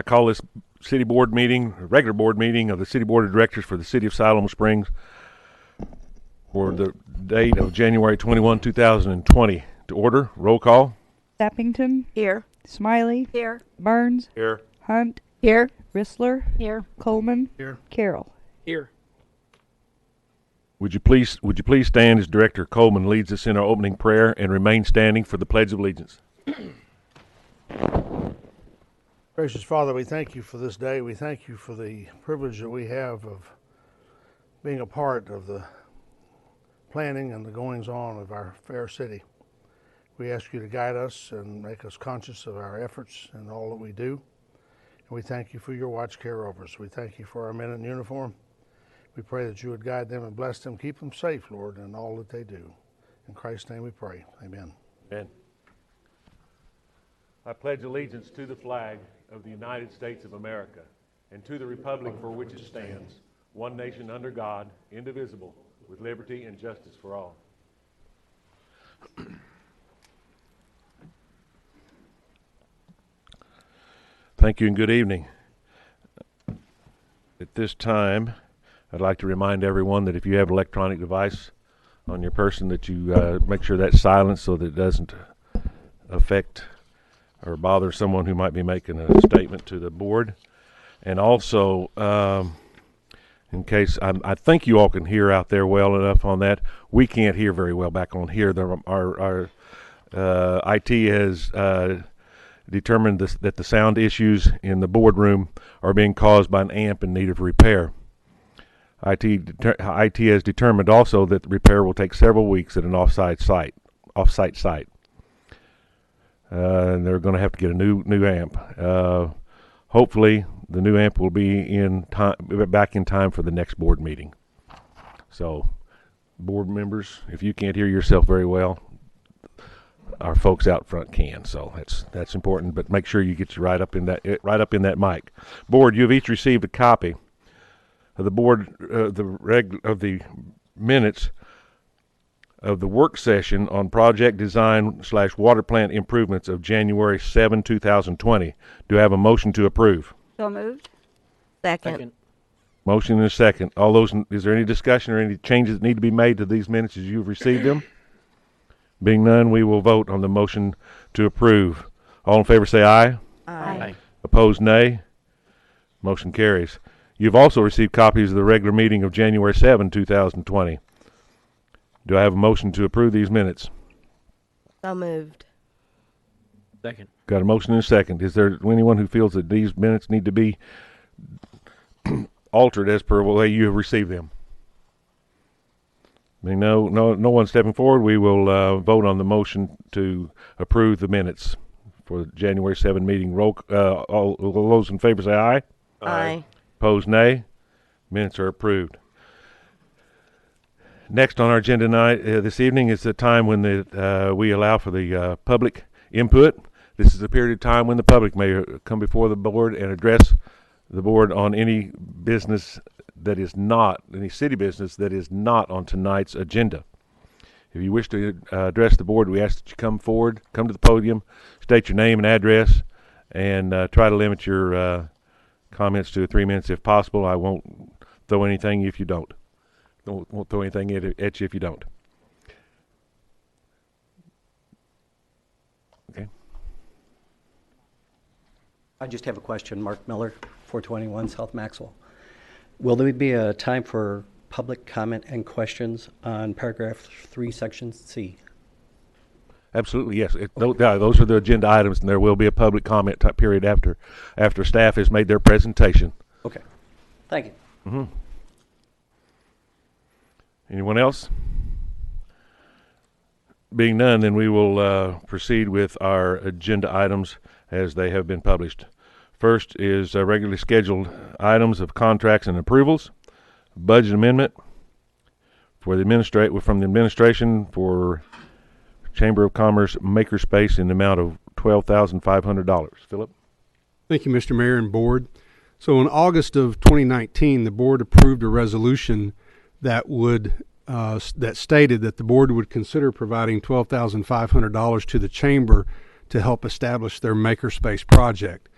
I call this city board meeting, a regular board meeting of the City Board of Directors for the City of Siloam Springs for the date of January 21, 2020. To order, roll call. Sappington. Here. Smiley. Here. Burns. Here. Hunt. Here. Rissler. Here. Coleman. Here. Carroll. Here. Would you please stand as Director Coleman leads us in our opening prayer and remain standing for the Pledge of Allegiance. Gracious Father, we thank you for this day. We thank you for the privilege that we have of being a part of the planning and the goings-on of our fair city. We ask you to guide us and make us conscious of our efforts and all that we do. And we thank you for your watch care over us. We thank you for our men in uniform. We pray that you would guide them and bless them, keep them safe, Lord, in all that they do. In Christ's name we pray. Amen. Amen. I pledge allegiance to the flag of the United States of America and to the republic for which it stands, one nation under God, indivisible, with liberty and justice for all. Thank you and good evening. At this time, I'd like to remind everyone that if you have an electronic device on your person that you make sure that's silenced so that it doesn't affect or bother someone who might be making a statement to the board. And also, in case, I think you all can hear out there well enough on that. We can't hear very well back on here. Our IT has determined that the sound issues in the boardroom are being caused by an amp in need of repair. IT has determined also that the repair will take several weeks at an off-site site. And they're going to have to get a new amp. Hopefully, the new amp will be back in time for the next board meeting. So, board members, if you can't hear yourself very well, our folks out front can. So that's important. But make sure you get you right up in that mic. Board, you have each received a copy of the minutes of the work session on project design / water plant improvements of January 7, 2020. Do I have a motion to approve? So moved. Second. Motion and a second. Is there any discussion or any changes that need to be made to these minutes as you've received them? Being none, we will vote on the motion to approve. All in favor say aye. Aye. Opposed, nay. Motion carries. You've also received copies of the regular meeting of January 7, 2020. Do I have a motion to approve these minutes? So moved. Second. Got a motion and a second. Is there anyone who feels that these minutes need to be altered as per the way you have received them? No one stepping forward. We will vote on the motion to approve the minutes for the January 7 meeting. All those in favor say aye. Aye. Opposed, nay. Minutes are approved. Next on our agenda tonight, this evening, is the time when we allow for the public input. This is a period of time when the public may come before the board and address the board on any business that is not, any city business that is not on tonight's agenda. If you wish to address the board, we ask that you come forward, come to the podium, state your name and address, and try to limit your comments to 3 minutes if possible. I won't throw anything if you don't. Won't throw anything at you if you don't. Okay. I just have a question. Mark Miller, 421 South Maxwell. Will there be a time for public comment and questions on paragraph 3, section C? Absolutely, yes. Those are the agenda items, and there will be a public comment period after staff has made their presentation. Okay. Thank you. Mm-hmm. Anyone else? Being none, then we will proceed with our agenda items as they have been published. First is regularly scheduled items of contracts and approvals. Budget amendment from the administration for Chamber of Commerce Makerspace in the amount of $12,500. Philip? Thank you, Mr. Mayor and Board. So in August of 2019, the Board approved a resolution that stated that the Board would consider providing $12,500 to the Chamber to help establish their Makerspace project.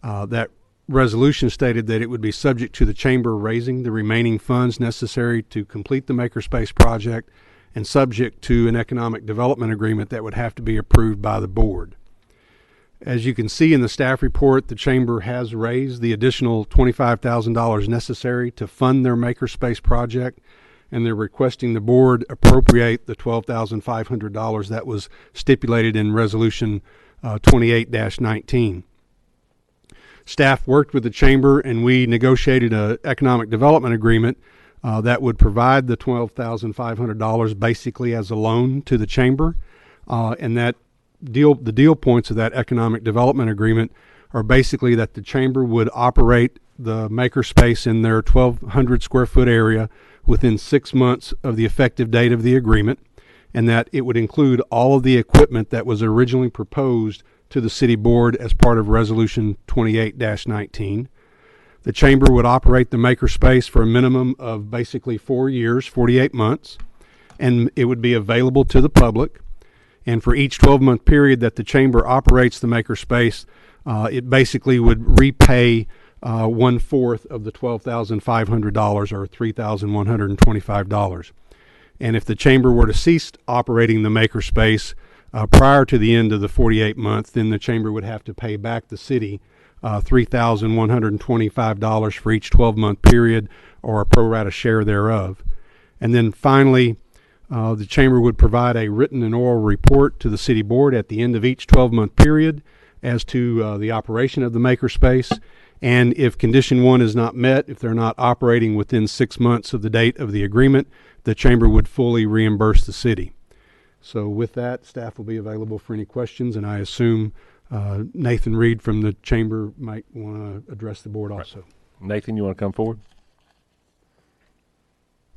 That resolution stated that it would be subject to the chamber raising the remaining funds necessary to complete the Makerspace project and subject to an economic development agreement that would have to be approved by the board. As you can see in the staff report, the chamber has raised the additional $25,000 necessary to fund their Makerspace project, and they're requesting the board appropriate the $12,500 that was stipulated in Resolution 28-19. Staff worked with the chamber, and we negotiated an economic development agreement that would provide the $12,500 basically as a loan to the chamber, and that the deal points of that economic development agreement are basically that the chamber would operate the Makerspace in their 1,200 square foot area within 6 months of the effective date of the agreement, and that it would include all of the equipment that was originally proposed to the city board as part of Resolution 28-19. The chamber would operate the Makerspace for a minimum of basically 4 years, 48 months, and it would be available to the public. And for each 12-month period that the chamber operates the Makerspace, it basically would repay 1/4 of the $12,500 or $3,125. And if the chamber were to cease operating the Makerspace prior to the end of the 48 months, then the chamber would have to pay back the city $3,125 for each 12-month period, or a pro rata share thereof. And then finally, the chamber would provide a written and oral report to the city board at the end of each 12-month period as to the operation of the Makerspace. And if condition 1 is not met, if they're not operating within 6 months of the date of the agreement, the chamber would fully reimburse the city. So with that, staff will be available for any questions, and I assume Nathan Reed from the chamber might want to address the board also. Nathan, you want to come forward?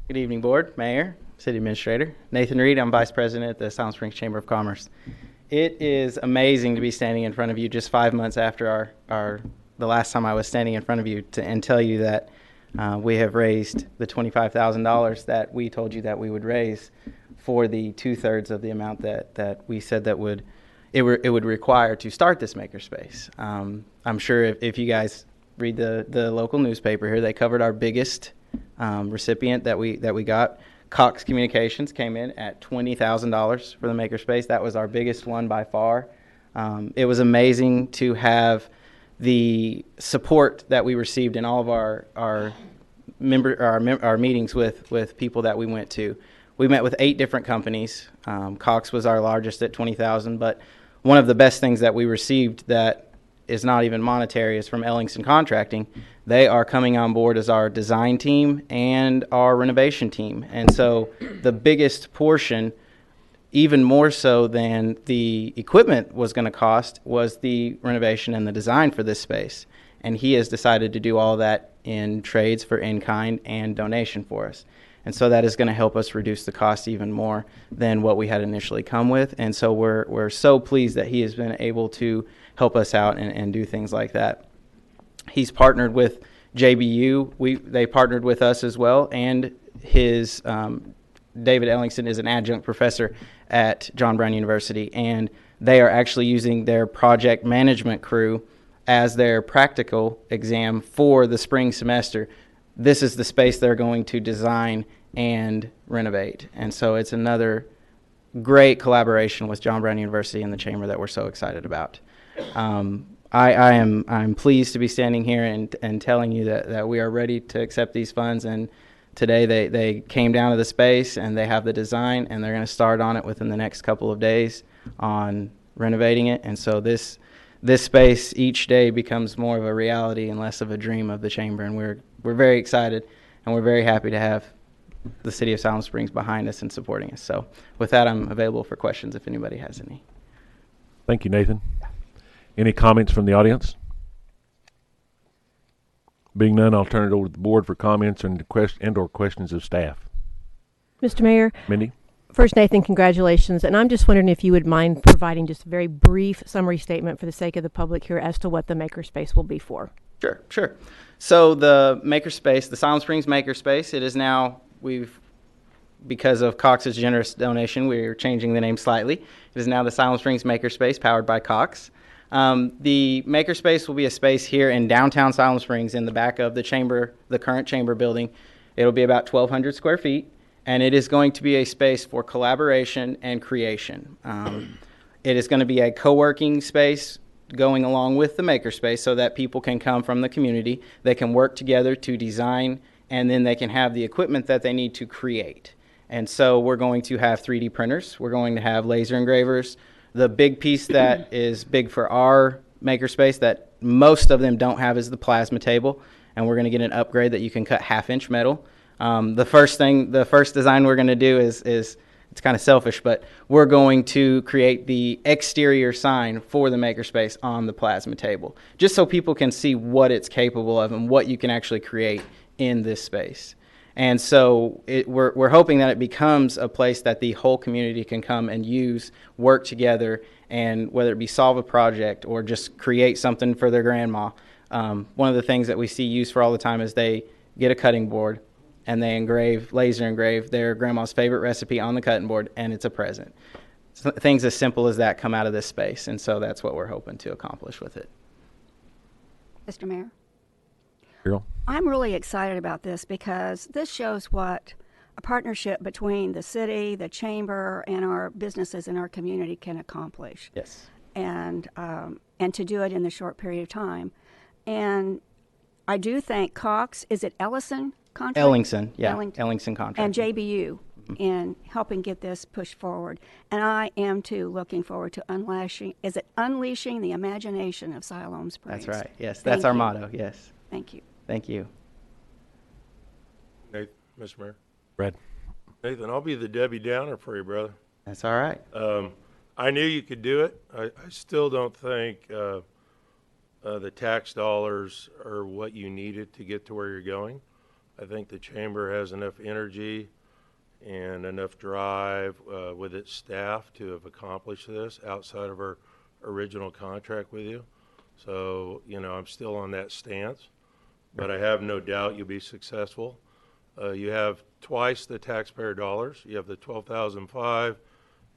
Good evening, Board, Mayor, City Administrator. Nathan Reed, I'm Vice President at the Siloam Springs Chamber of Commerce. It is amazing to be standing in front of you just 5 months after the last time I was standing in front of you and tell you that we have raised the $25,000 that we told you that we would raise for the 2/3 of the amount that we said that it would require to start this Makerspace. I'm sure if you guys read the local newspaper here, they covered our biggest recipient that we got. Cox Communications came in at $20,000 for the Makerspace. That was our biggest one by far. It was amazing to have the support that we received in all of our meetings with people that we went to. We met with 8 different companies. Cox was our largest at $20,000, but one of the best things that we received that is not even monetary is from Ellingson Contracting. They are coming on board as our design team and our renovation team. And so the biggest portion, even more so than the equipment was going to cost, was the renovation and the design for this space. And he has decided to do all that in trades for in-kind and donation for us. And so that is going to help us reduce the cost even more than what we had initially come with. And so we're so pleased that he has been able to help us out and do things like that. He's partnered with JBU. They partnered with us as well. And his David Ellingson is an adjunct professor at John Brown University. And they are actually using their project management crew as their practical exam for the spring semester. This is the space they're going to design and renovate. And so it's another great collaboration with John Brown University and the Chamber that we're so excited about. I'm pleased to be standing here and telling you that we are ready to accept these funds. And today they came down to the space and they have the design, and they're going to start on it within the next couple of days on renovating it. And so this space each day becomes more of a reality and less of a dream of the Chamber. And we're very excited, and we're very happy to have the City of Siloam Springs behind us and supporting us. So with that, I'm available for questions if anybody has any. Thank you, Nathan. Any comments from the audience? Being none, I'll turn it over to the board for comments and or questions of staff. Mr. Mayor, Mindy? first, Nathan, congratulations. And I'm just wondering if you would mind providing just a very brief summary statement for the sake of the public here as to what the Makerspace will be for. Sure. So the Makerspace, the Siloam Springs Makerspace, it is now, because of Cox's generous donation, we're changing the name slightly. It is now the Siloam Springs Makerspace powered by Cox. The makerspace will be a space here in downtown Siloam Springs in the back of the chamber, the current chamber building. It'll be about 1,200 square feet, and it is going to be a space for collaboration and creation. It is going to be a co-working space going along with the makerspace so that people can come from the community. They can work together to design, and then they can have the equipment that they need to create. And so we're going to have 3D printers. We're going to have laser engravers. The big piece that is big for our makerspace that most of them don't have is the plasma table, and we're going to get an upgrade that you can cut 1/2-inch metal. The first design we're going to do is it's kind of selfish, but we're going to create the exterior sign for the makerspace on the plasma table, just so people can see what it's capable of and what you can actually create in this space. And so we're hoping that it becomes a place that the whole community can come and use, work together, and whether it be solve a project or just create something for their grandma. One of the things that we see used for all the time is they get a cutting board and they laser engrave their grandma's favorite recipe on the cutting board, and it's a present. So things as simple as that come out of this space, and so that's what we're hoping to accomplish with it. Mr. Mayor, Carol? I'm really excited about this because this shows what a partnership between the city, the chamber, and our businesses in our community can accomplish. Yes. And to do it in the short period of time. And I do thank Cox, is it Ellison contract? Ellingson, yeah, Ellington. Ellingson contract. And JBU in helping get this pushed forward. And I am too looking forward to unleashing the imagination of Siloam Springs. That's right, yes, Thank that's our you. motto, yes. Thank you. Thank you. Nathan, Mr. Mayor. Brad? Nathan, I'll be the Debbie Downer for you, brother. That's all right. I knew you could do it. I still don't think the tax dollars are what you needed to get to where you're going. I think the chamber has enough energy and enough drive with its staff to have accomplished this outside of our original contract with you. So, I'm still on that stance, but I have no doubt you'll be successful. You have twice the taxpayer dollars. You have the $12,500,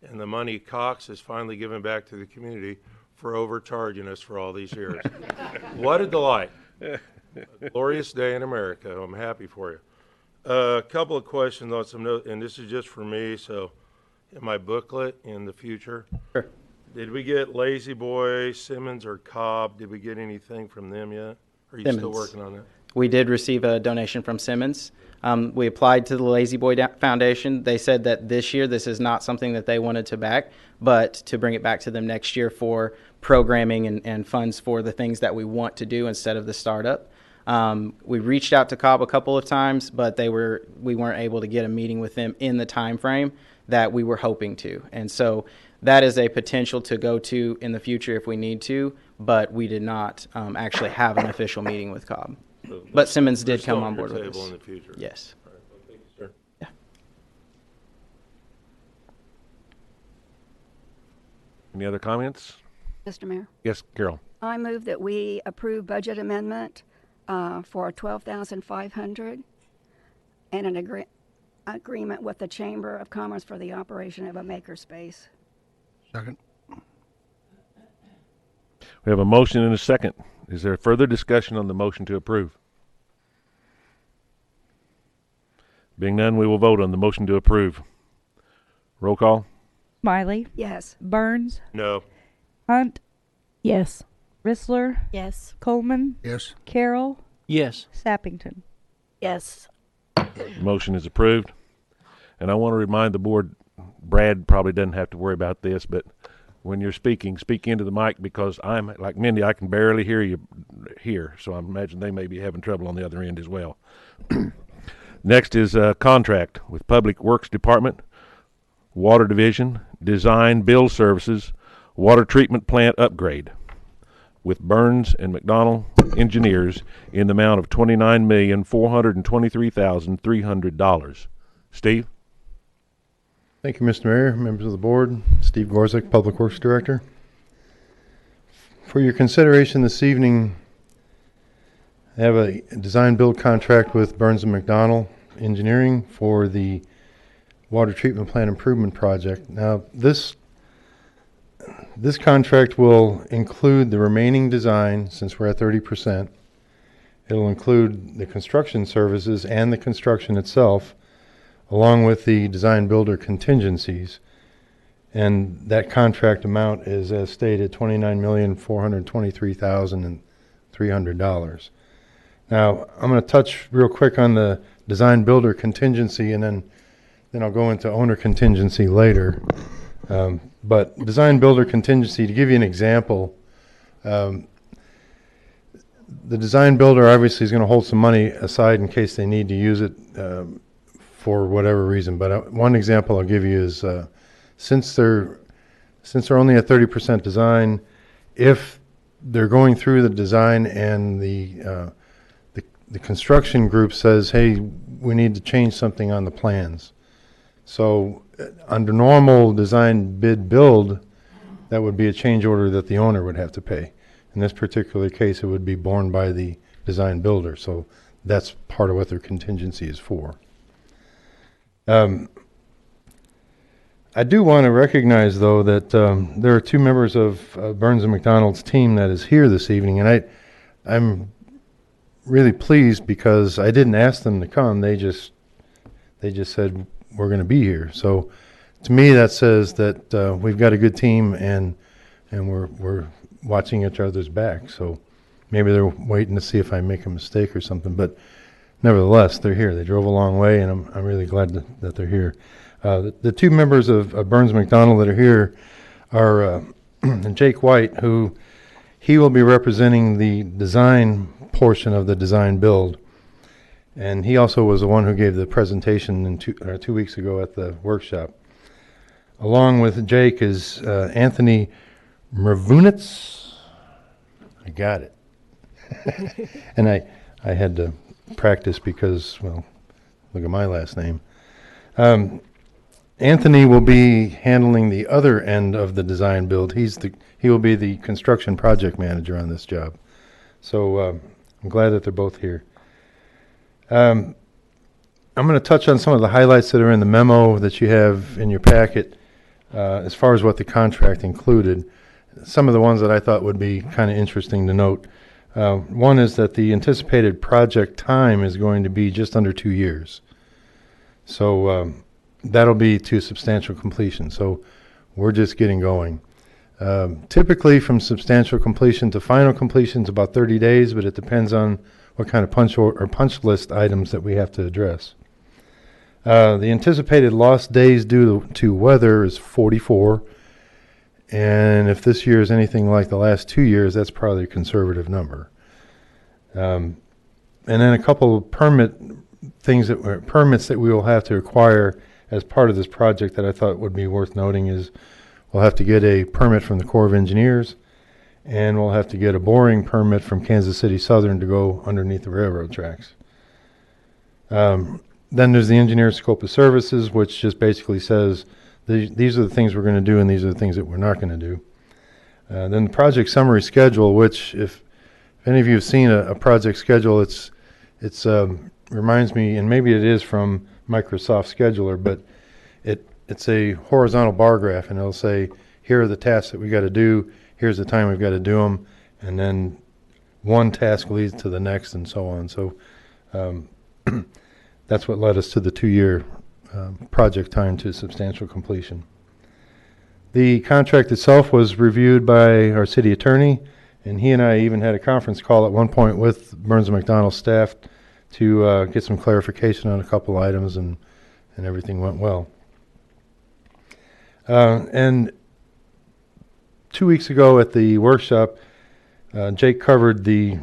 and the money Cox has finally given back to the community for overcharging us for all these years. What a delight. A glorious day in America. I'm happy for you. A couple of questions on some notes, and this is just for me, so in my booklet in the future. Sure. Did we get Lazy Boy, Simmons, or Cobb? Did we get anything from them yet? Are you still Simmons. working on that? We did receive a donation from Simmons. We applied to the Lazy Boy Foundation. They said that this year this is not something that they wanted to back, but to bring it back to them next year for programming and funds for the things that we want to do instead of the startup. We reached out to Cobb a couple of times, but we weren't able to get a meeting with them in the time frame that we were hoping to. And so that is a potential to go to in the future if we need to, but we did not actually have an official meeting with Cobb. So But Simmons they're did still come on on your board with table us. in the future. Yes. All right. Well, thank you, sir. Yeah. Any other comments? Mr. Mayor, Yes, Carol? I move that we approve budget amendment for $12,500 and an agreement with the Chamber of Commerce for the operation of a makerspace. Second. We have a motion and a second. Is there further discussion on the motion to approve? Being none, we will vote on the motion to approve. Roll call? Smiley, Yes. Burns, No. Hunt, Yes. Rissler, Yes. Coleman, Yes. Carroll, Yes. Sappington. Yes. Motion is approved. And I want to remind the board, Brad probably doesn't have to worry about this, but when you're speaking, speak into the mic because I'm, like Mindy, I can barely hear you here. So I imagine they may be having trouble on the other end as well. Next is a contract with Public Works Department, Water Division, Design Build Services, Water Treatment Plant Upgrade with Burns and McDonnell Engineers in the amount of $29,423,300. Steve? Thank you, Mr. Mayor, members of the board, Steve Gorzik, Public Works Director. For your consideration this evening, I have a design build contract with Burns and McDonnell Engineering for the water treatment plant improvement project. Now, this this contract will include the remaining design, since we're at 30%. It'll include the construction services and the construction itself, along with the design builder contingencies. And that contract amount is, as stated, $29,423,300. Now, I'm going to touch real quick on the design builder contingency, and then I'll go into owner contingency later. But design builder contingency, to give you an example, the design builder obviously is going to hold some money aside in case they need to use it for whatever reason. But one example I'll give you is since they're only at 30% design, if they're going through the design and the construction group says, hey, we need to change something on the plans. So under normal design bid build, that would be a change order that the owner would have to pay. In this particular case, it would be borne by the design builder. So that's part of what their contingency is for. I do want to recognize, though, that there are two members of Burns and McDonald's team that is here this evening, and I'm really pleased because I didn't ask them to come. They just said we're going to be here. So to me, that says that we've got a good team and we're watching each other's back. So maybe they're waiting to see if I make a mistake or something, but nevertheless, they're here. They drove a long way, and I'm really glad that they're here. The two members of Burns McDonald that are here are Jake White, who he will be representing the design portion of the design build. And he also was the one who gave the presentation 2 weeks ago at the workshop. Along with Jake is Anthony Mervunitz. I got it. And I had to practice because, well, look at my last name. Anthony will be handling the other end of the design build. He will be the construction project manager on this job. So I'm glad that they're both here. I'm going to touch on some of the highlights that are in the memo that you have in your packet as far as what the contract included. Some of the ones that I thought would be kind of interesting to note. One is that the anticipated project time is going to be just under 2 years. So that'll be to substantial completion. So we're just getting going. Typically from substantial completion to final completion is about 30 days, but it depends on what kind of punch list items that we have to address. The anticipated lost days due to weather is 44. And if this year is anything like the last 2 years, that's probably a conservative number. And then a couple of permits that we will have to acquire as part of this project that I thought would be worth noting is we'll have to get a permit from the Corps of Engineers, and we'll have to get a boring permit from Kansas City Southern to go underneath the railroad tracks. Then there's the engineer's scope of services, which just basically says these are the things we're going to do and these are the things that we're not going to do. Then the project summary schedule, which if any of you have seen a project schedule, it's reminds me, and maybe it is from Microsoft Scheduler, but it's a horizontal bar graph, and it'll say, here are the tasks that we got to do, here's the time we've got to do them, and then one task leads to the next and so on. So that's what led us to the 2-year project time to substantial completion. The contract itself was reviewed by our city attorney, and he and I even had a conference call at one point with Burns & McDonald staff to get some clarification on a couple items, and everything went well. And 2 weeks ago at the workshop, Jake covered the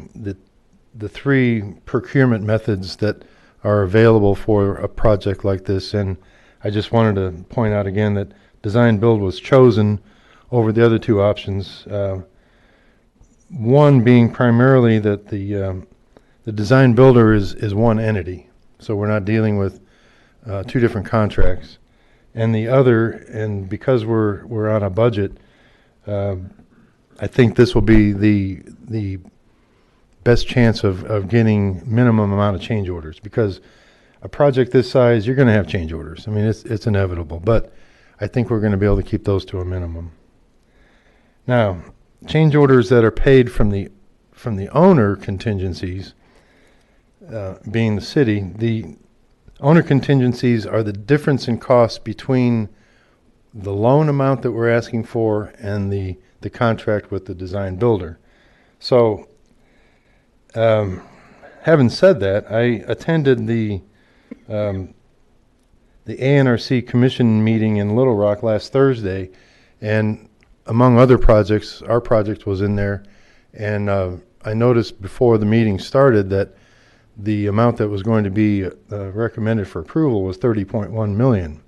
3 procurement methods that are available for a project like this, and I just wanted to point out again that design build was chosen over the other 2 options. One being primarily that the design builder is one entity, so we're not dealing with 2 different contracts. And the other, and because we're on a budget, I think this will be the best chance of getting minimum amount of change orders, because a project this size, you're going to have change orders. I mean, it's inevitable, but I think we're going to be able to keep those to a minimum. Now, change orders that are paid from the owner contingencies, being the city, the owner contingencies are the difference in cost between the loan amount that we're asking for and the contract with the design builder. So, having said that, I attended the ANRC commission meeting in Little Rock last Thursday, and among other projects, our project was in there, and I noticed before the meeting started that the amount that was going to be recommended for approval was $30.1 million.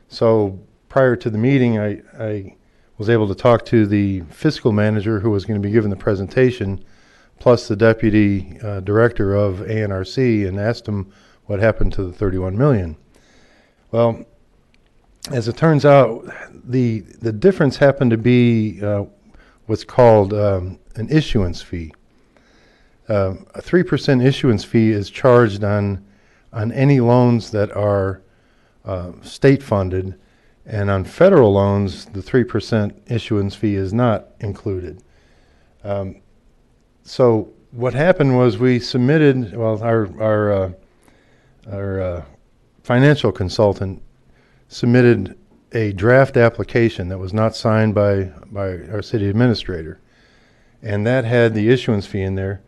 So prior to the meeting, I was able to talk to the fiscal manager who was going to be giving the presentation, plus the deputy director of ANRC, and asked him what happened to the $31 million. Well, as it turns out, the difference happened to be what's called an issuance fee. A 3% issuance fee is charged on any loans that are state funded, and on federal loans, the 3% issuance fee is not included. So what happened was we submitted, well, our financial consultant submitted a draft application that was not signed by our city administrator, and that had the issuance fee in there.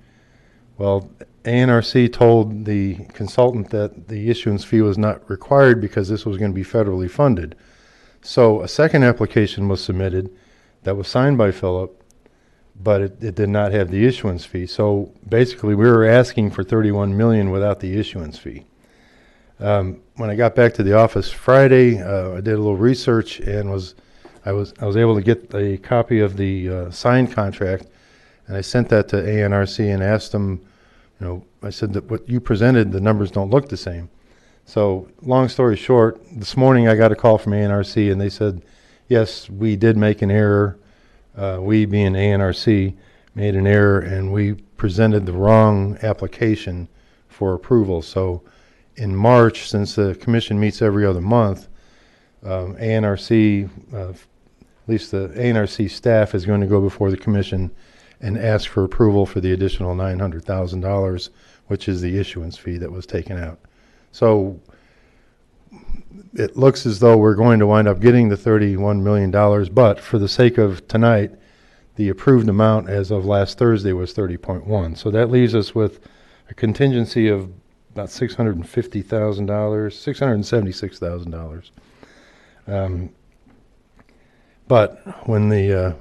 Well, ANRC told the consultant that the issuance fee was not required because this was going to be federally funded. So a second application was submitted that was signed by Philip, but it did not have the issuance fee. So basically we were asking for $31 million without the issuance fee. When I got back to the office Friday, I did a little research and I was able to get a copy of the signed contract, and I sent that to ANRC and asked them, I said that what you presented, the numbers don't look the same. So long story short, this morning I got a call from ANRC and they said, yes, we did make an error. We being ANRC made an error and we presented the wrong application for approval. So in March, since the commission meets every other month, ANRC, at least the ANRC staff, is going to go before the commission and ask for approval for the additional $900,000, which is the issuance fee that was taken out. So it looks as though we're going to wind up getting the $31 million, but for the sake of tonight, the approved amount as of last Thursday was 30.1. So that leaves us with a contingency of about $650,000, $676,000. But when the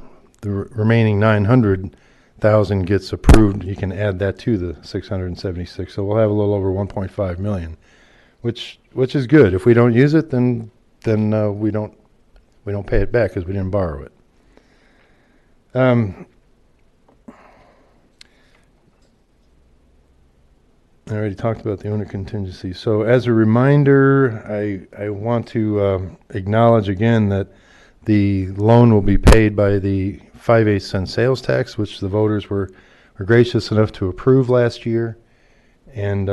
remaining 900,000 gets approved, you can add that to the 676. So we'll have a little over 1.5 million, which is good. If we don't use it, then we don't pay it back because we didn't borrow it. I already talked about the owner contingency. So as a reminder, I want to acknowledge again that the loan will be paid by the 5/8 cent sales tax, which the voters were gracious enough to approve last year. And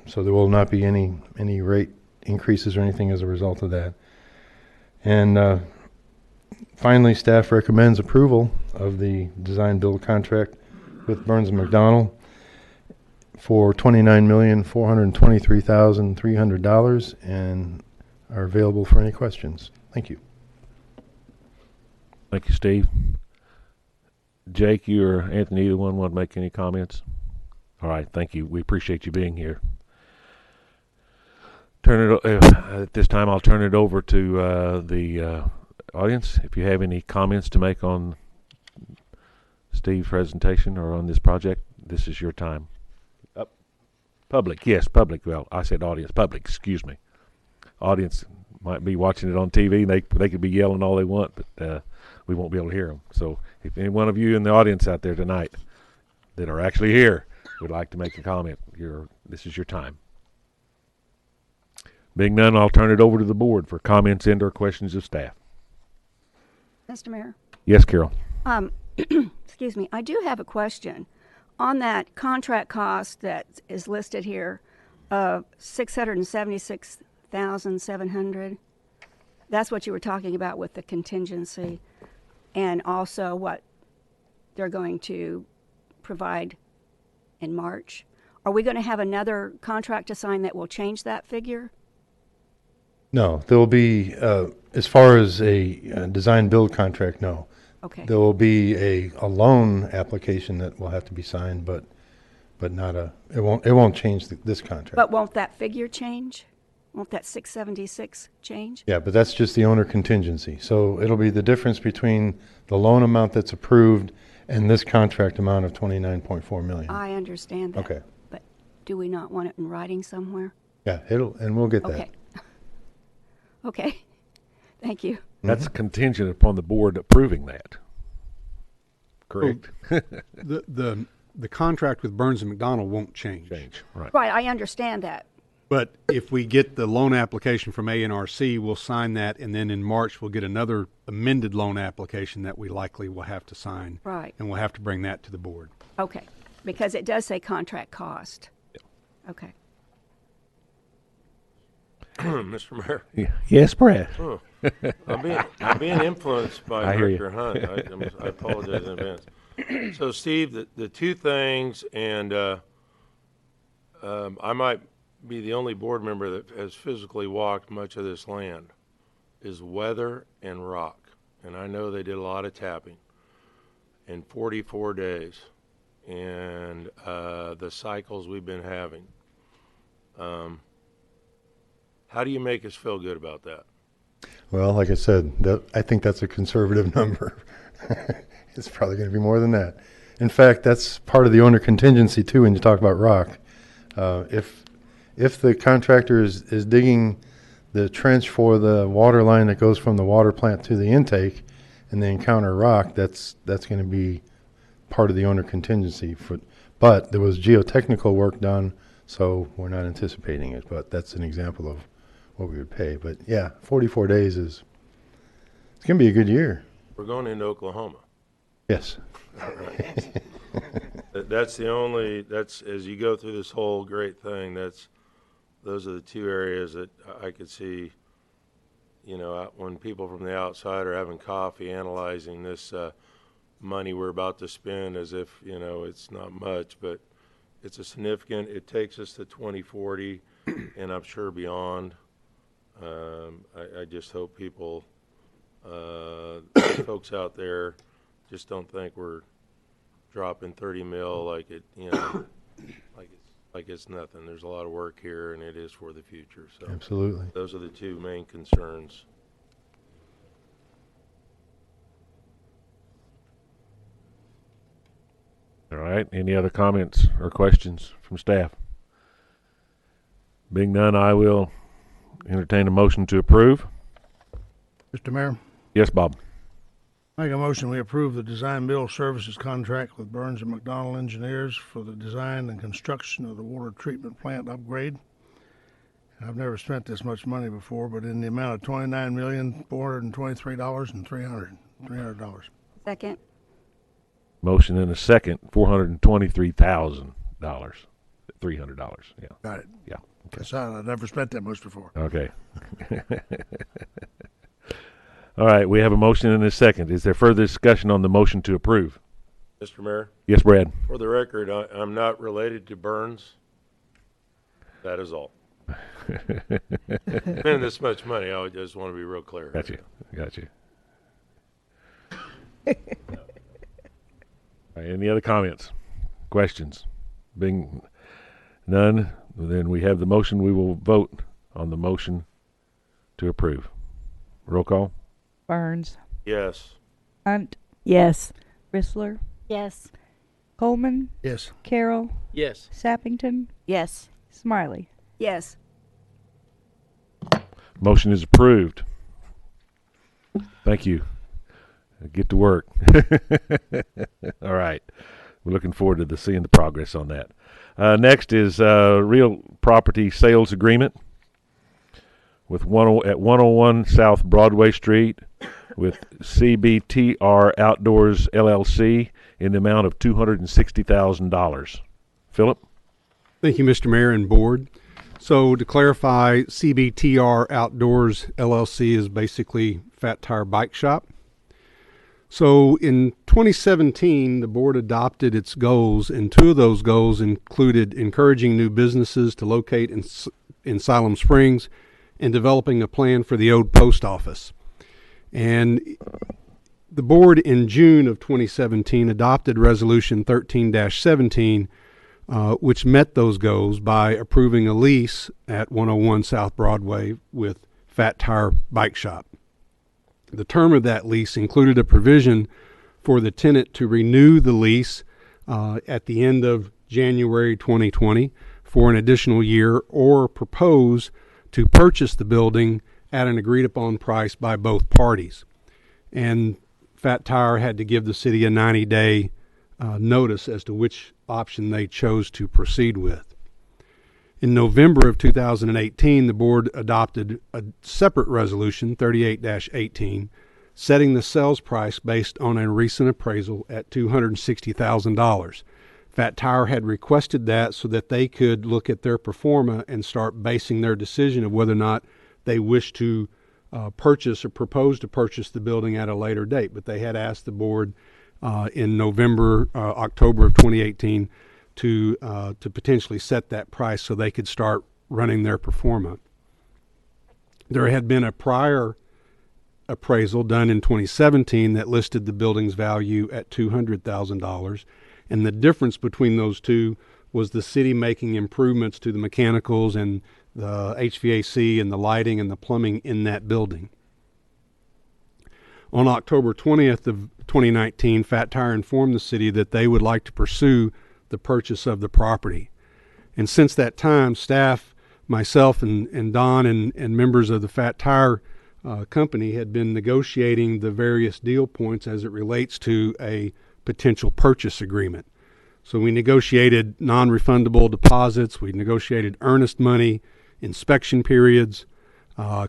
so there will not be any rate increases or anything as a result of that. And finally, staff recommends approval of the design build contract with Burns and McDonnell for $29,423,300 and are available for any questions. Thank you. Thank you, Steve. Jake, you or Anthony, either one want to make any comments? All right, thank you. We appreciate you being here. At this time, I'll turn it over to the audience. If you have any comments to make on Steve's presentation or on this project, this is your time. Public, yes, public. Well, I said audience, public, excuse me. Audience might be watching it on TV. They could be yelling all they want, but we won't be able to hear them. So if any one of you in the audience out there tonight that are actually here would like to make a comment, this is your time. Being none, I'll turn it over to the board for comments and or questions of staff. Mr. Mayor? Yes, Carol. Excuse me. I do have a question. On that contract cost that is listed here of $676,700, that's what you were talking about with the contingency. and also what they're going to provide in March. Are we going to have another contract to sign that will change that figure? No, there will be, as far as a design build contract, no. Okay. There will be a loan application that will have to be signed, but not it won't change this contract. But won't that figure change? Won't that 676 change? Yeah, but that's just the owner contingency. So it'll be the difference between the loan amount that's approved and this contract amount of 29.4 million. I understand that. Okay. But do we not want it in writing somewhere? Yeah, and we'll get that. Okay. Okay. Thank you. That's contingent upon the board approving that. Correct? The contract with Burns and McDonnell won't change. Right. Right, I understand that. But if we get the loan application from ANRC, we'll sign that, and then in March we'll get another amended loan application that we likely will have to sign. Right. And we'll have to bring that to the board. Okay. Because it does say contract cost. Okay. Mr. Mayor. Yes, Brad. Oh, I'm being influenced by I hear you. Director Hunt. I apologize in advance. So, Steve, the two things, and I might be the only board member that has physically walked much of this land, is weather and rock. And I know they did a lot of tapping in 44 days, and the cycles we've been having. How do you make us feel good about that? Well, like I said, I think that's a conservative number. It's probably going to be more than that. In fact, that's part of the owner contingency too when you talk about rock. If the contractor is digging the trench for the water line that goes from the water plant to the intake and they encounter rock, that's going to be part of the owner contingency. But there was geotechnical work done, so we're not anticipating it. But that's an example of what we would pay. But yeah, 44 days it's going to be a good year. We're going into Oklahoma. Yes. All right. That's as you go through this whole great thing, those are the two areas that I could see, when people from the outside are having coffee analyzing this money we're about to spend as if, it's not much, but it's it takes us to 2040 and I'm sure beyond. I just hope people, folks out there, just don't think we're dropping 30 mil like it's nothing. There's a lot of work here, and it is for the future. So Absolutely. those are the two main concerns. All right. Any other comments or questions from staff? Being none, I will entertain a motion to approve. Mr. Mayor, Yes, Bob. make a motion we approve the design build services contract with Burns and McDonnell Engineers for the design and construction of the water treatment plant upgrade. I've never spent this much money before, but in the amount of $29,423,300. Second. Motion and a second, $423,000. $300. Yeah. Got it. Yeah. That's how I've never spent that much before. Okay. All right. We have a motion and a second. Is there further discussion on the motion to approve? Mr. Mayor, Yes, Brad. for the record, I'm not related to Burns. That is all. Spending this much money, I just want to be real clear. Got you. All right, any other comments, questions? Being none, then we have the motion. We will vote on the motion to approve. Roll call. Burns, Yes. Hunt, Yes. Rissler, Yes. Coleman, Yes. Carroll, Yes. Sappington, Yes. Smiley. Yes. Motion is approved. Thank you. Get to work. All right. We're looking forward to seeing the progress on that. Next is real property sales agreement with at 101 South Broadway Street with CBTR Outdoors LLC in the amount of $260,000. Philip? Thank you, Mr. Mayor and Board. So to clarify, CBTR Outdoors LLC is basically Fat Tire Bike Shop. So in 2017, the board adopted its goals, and two of those goals included encouraging new businesses to locate in Siloam Springs and developing a plan for the old post office. And the board in June of 2017 adopted Resolution 13-17, which met those goals by approving a lease at 101 South Broadway with Fat Tire Bike Shop. The term of that lease included a provision for the tenant to renew the lease at the end of January 2020 for an additional year, or propose to purchase the building at an agreed upon price by both parties. And Fat Tire had to give the city a 90-day notice as to which option they chose to proceed with. In November of 2018, the board adopted a separate resolution, 38-18, setting the sales price based on a recent appraisal at $260,000. Fat Tire had requested that so that they could look at their pro forma and start basing their decision of whether or not they wish to purchase or propose to purchase the building at a later date. But they had asked the board in October of 2018 to potentially set that price so they could start running their pro forma. There had been a prior appraisal done in 2017 that listed the building's value at $200,000, and the difference between those two was the city making improvements to the mechanicals and the HVAC and the lighting and the plumbing in that building. On October 20th of 2019, Fat Tire informed the city that they would like to pursue the purchase of the property. And since that time, staff, myself and Don and members of the Fat Tire company had been negotiating the various deal points as it relates to a potential purchase agreement. So we negotiated non-refundable deposits, we negotiated earnest money, inspection periods,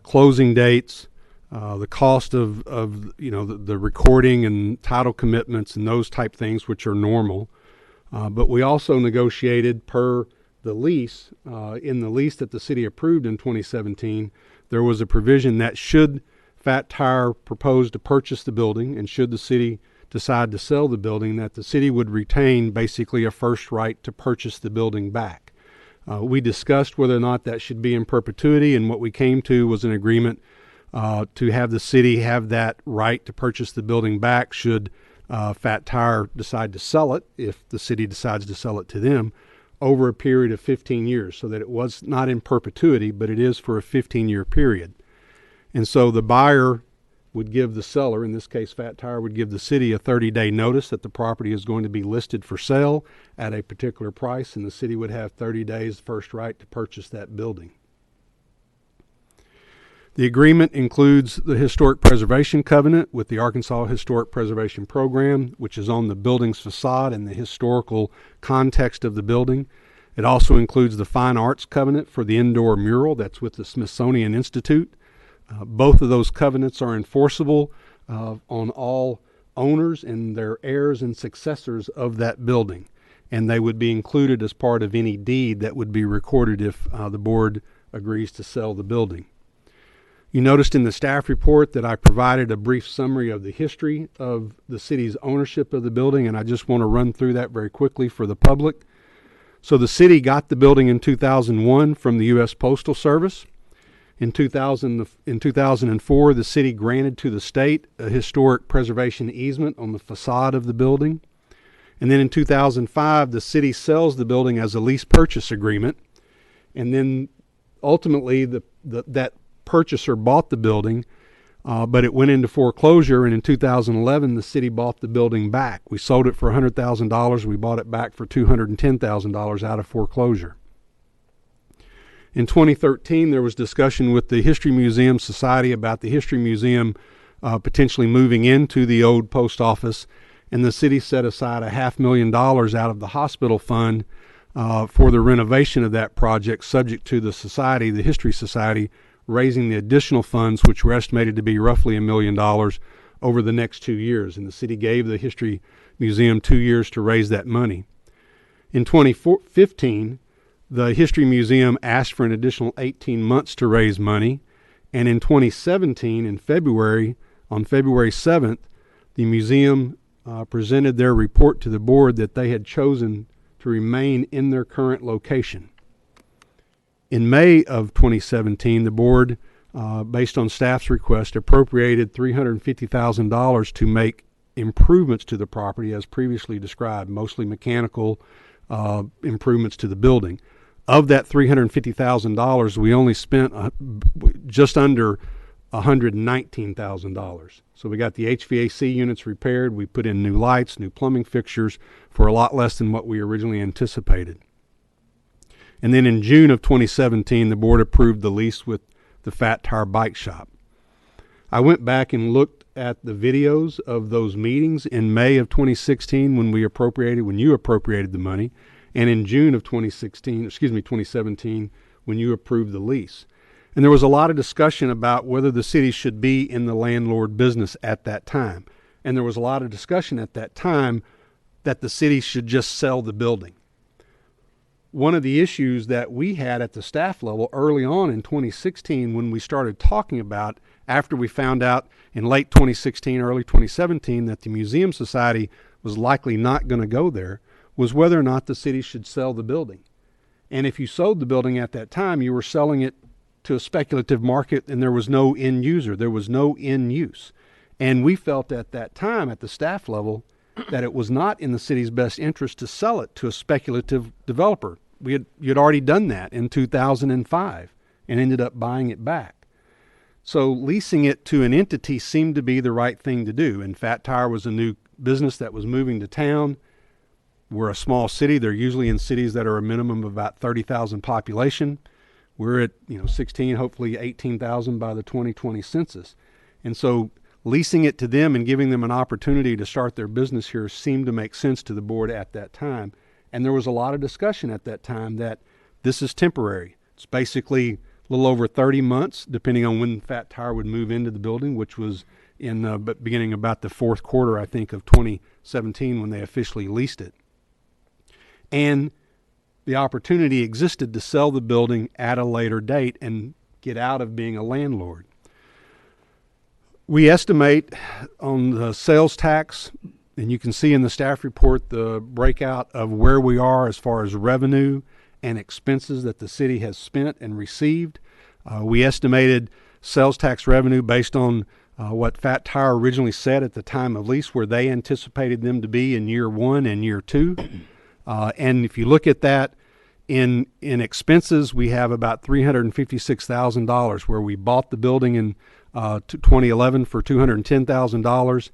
closing dates, the cost of the recording and title commitments and those type things, which are normal. But we also negotiated per the lease. In the lease that the city approved in 2017, there was a provision that should Fat Tire propose to purchase the building, and should the city decide to sell the building, that the city would retain basically a first right to purchase the building back. We discussed whether or not that should be in perpetuity, and what we came to was an agreement to have the city have that right to purchase the building back should Fat Tire decide to sell it, if the city decides to sell it to them, over a period of 15 years, so that it was not in perpetuity, but it is for a 15-year period. And so the buyer would give the seller, in this case Fat Tire, would give the city a 30-day notice that the property is going to be listed for sale at a particular price, and the city would have 30 days first right to purchase that building. The agreement includes the Historic Preservation Covenant with the Arkansas Historic Preservation Program, which is on the building's facade and the historical context of the building. It also includes the Fine Arts Covenant for the indoor mural that's with the Smithsonian Institute. Both of those covenants are enforceable on all owners and their heirs and successors of that building, and they would be included as part of any deed that would be recorded if the board agrees to sell the building. You noticed in the staff report that I provided a brief summary of the history of the city's ownership of the building, and I just want to run through that very quickly for the public. So the city got the building in 2001 from the U.S. Postal Service. In 2004, the city granted to the state a historic preservation easement on the facade of the building. And then in 2005, the city sells the building as a lease purchase agreement. And then ultimately that purchaser bought the building, but it went into foreclosure, and in 2011 the city bought the building back. We sold it for $100,000. We bought it back for $210,000 out of foreclosure. In 2013, there was discussion with the History Museum Society about the History Museum potentially moving into the old post office, and the city set aside $500,000 out of the hospital fund for the renovation of that project, subject to the society, the History Society, raising the additional funds, which were estimated to be roughly $1 million over the next 2 years. And the city gave the History Museum 2 years to raise that money. In 2015, the History Museum asked for an additional 18 months to raise money. And in 2017, on February 7th, the museum presented their report to the board that they had chosen to remain in their current location. In May of 2017, the board, based on staff's request, appropriated $350,000 to make improvements to the property as previously described, mostly mechanical improvements to the building. Of that $350,000, we only spent just under $119,000. So we got the HVAC units repaired, we put in new lights, new plumbing fixtures for a lot less than what we originally anticipated. And then in June of 2017, the board approved the lease with the Fat Tire Bike Shop. I went back and looked at the videos of those meetings in May of 2016 when you appropriated the money, and in June of 2017 when you approved the lease. And there was a lot of discussion about whether the city should be in the landlord business at that time. And there was a lot of discussion at that time that the city should just sell the building. One of the issues that we had at the staff level early on in 2016 when we started talking about, after we found out in late 2016, early 2017, that the Museum Society was likely not going to go there, was whether or not the city should sell the building. And if you sold the building at that time, you were selling it to a speculative market and there was no end user, there was no end use. And we felt at that time at the staff level that it was not in the city's best interest to sell it to a speculative developer. You'd already done that in 2005 and ended up buying it back. So leasing it to an entity seemed to be the right thing to do. And Fat Tire was a new business that was moving to town. We're a small city. They're usually in cities that are a minimum of about 30,000 population. We're at 16, hopefully 18,000 by the 2020 census. And so leasing it to them and giving them an opportunity to start their business here seemed to make sense to the board at that time. And there was a lot of discussion at that time that this is temporary. It's basically a little over 30 months, depending on when Fat Tire would move into the building, which was in beginning about the fourth quarter, I think, of 2017 when they officially leased it. And the opportunity existed to sell the building at a later date and get out of being a landlord. We estimate on the sales tax, and you can see in the staff report the breakout of where we are as far as revenue and expenses that the city has spent and received. We estimated sales tax revenue based on what Fat Tire originally said at the time of lease, where they anticipated them to be in year 1 and year 2. And if you look at that in expenses, we have about $356,000 where we bought the building in 2011 for $210,000.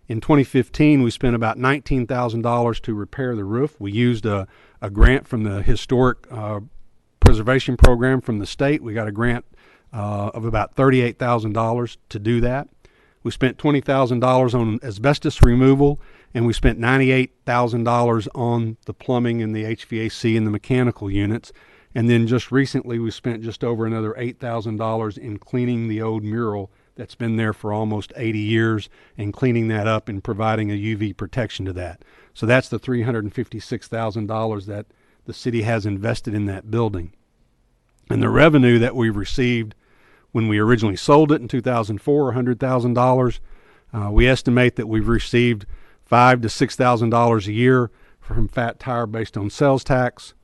In 2015, we spent about $19,000 to repair the roof. We used a grant from the Historic Preservation Program from the state. We got a grant of about $38,000 to do that. We spent $20,000 on asbestos removal, and we spent $98,000 on the plumbing and the HVAC and the mechanical units. And then just recently, we spent just over another $8,000 in cleaning the old mural that's been there for almost 80 years and cleaning that up and providing a UV protection to that. So that's the $356,000 that the city has invested in that building. And the revenue that we received when we originally sold it in 2004, $100,000, we estimate that we've received $5,000 to $6,000 a year from Fat Tire based on sales tax,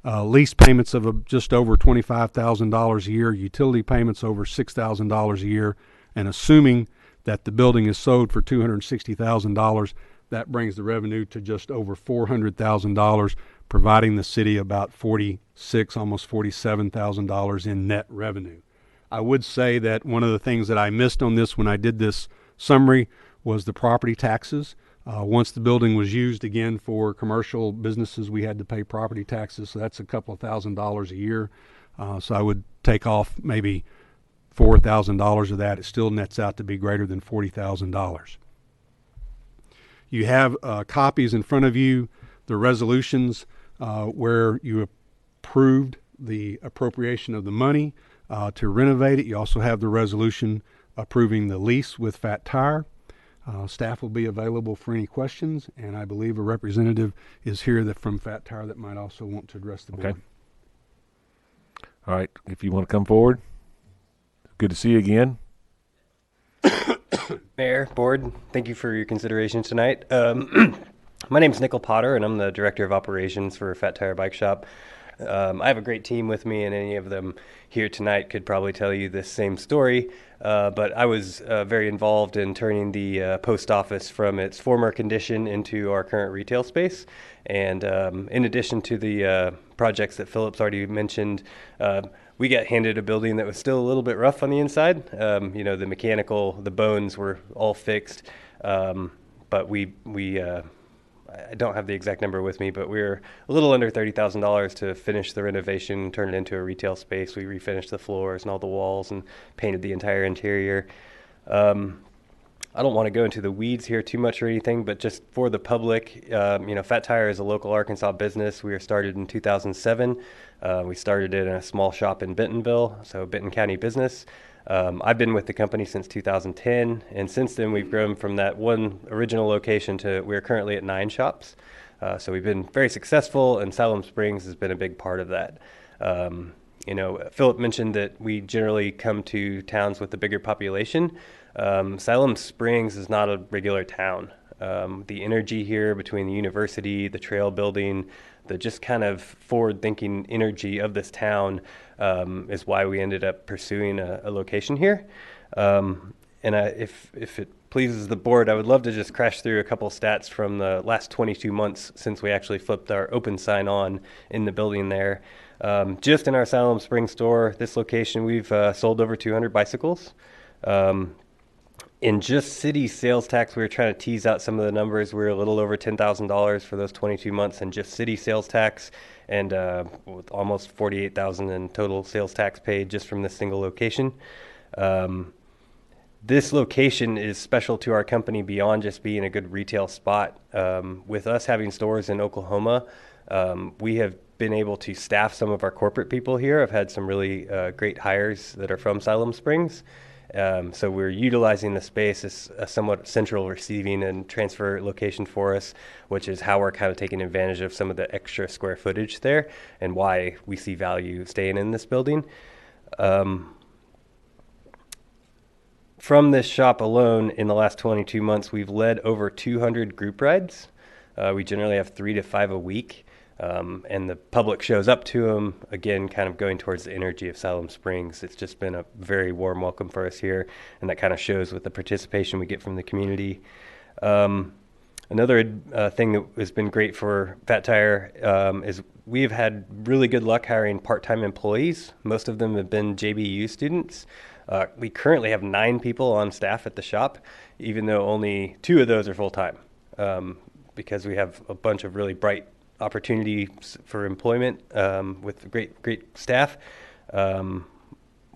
lease payments of just over $25,000 a year, utility payments over $6,000 a year, and assuming that the building is sold for $260,000, that brings the revenue to just over $400,000, providing the city about $46,000, almost $47,000 in net revenue. I would say that one of the things that I missed on this when I did this summary was the property taxes. Once the building was used again for commercial businesses, we had to pay property taxes, so that's a couple of $1,000s a year. So I would take off maybe $4,000 of that. It still nets out to be greater than $40,000. You have copies in front of you, the resolutions where you approved the appropriation of the money to renovate it. You also have the resolution approving the lease with Fat Tire. Staff will be available for any questions, and I believe a representative is here from Fat Tire that might also want to address the board. Okay. All right, if you want to come forward. Good to see you again. Mayor, Board, thank you for your consideration tonight. My name's Nickel Potter, and I'm the Director of Operations for Fat Tire Bike Shop. I have a great team with me, and any of them here tonight could probably tell you this same story. But I was very involved in turning the post office from its former condition into our current retail space. And in addition to the projects that Philip's already mentioned, we got handed a building that was still a little bit rough on the inside. The mechanical, the bones were all fixed, but I don't have the exact number with me, but we were a little under $30,000 to finish the renovation, turn it into a retail space. We refinished the floors and all the walls and painted the entire interior. I don't want to go into the weeds here too much or anything, but just for the public, Fat Tire is a local Arkansas business. We were started in 2007. We started in a small shop in Bentonville, so Benton County business. I've been with the company since 2010, and since then we've grown from that one original location to we're currently at 9 shops. So we've been very successful, and Siloam Springs has been a big part of that. Philip mentioned that we generally come to towns with a bigger population. Siloam Springs is not a regular town. The energy here between the university, the trail building, the just kind of forward-thinking energy of this town is why we ended up pursuing a location here. If it pleases the board, I would love to just crash through a couple stats from the last 22 months since we actually flipped our open sign on in the building there. Just in our Siloam Springs store, this location, we've sold over 200 bicycles. In just city sales tax, we were trying to tease out some of the numbers. We were a little over $10,000 for those 22 months in just city sales tax, and with almost $48,000 in total sales tax paid just from this single location. This location is special to our company beyond just being a good retail spot. With us having stores in Oklahoma, we have been able to staff some of our corporate people here. I've had some really great hires that are from Siloam Springs. So we're utilizing the space as a somewhat central receiving and transfer location for us, which is how we're kind of taking advantage of some of the extra square footage there and why we see value staying in this building. From this shop alone, in the last 22 months, we've led over 200 group rides. We generally have 3 to 5 a week. And the public shows up to them, again, kind of going towards the energy of Siloam Springs. It's just been a very warm welcome for us here, and that kind of shows with the participation we get from the community. Another thing that has been great for Fat Tire is we've had really good luck hiring part-time employees. Most of them have been JBU students. We currently have 9 people on staff at the shop, even though only 2 of those are full-time, because we have a bunch of really bright opportunities for employment with great staff.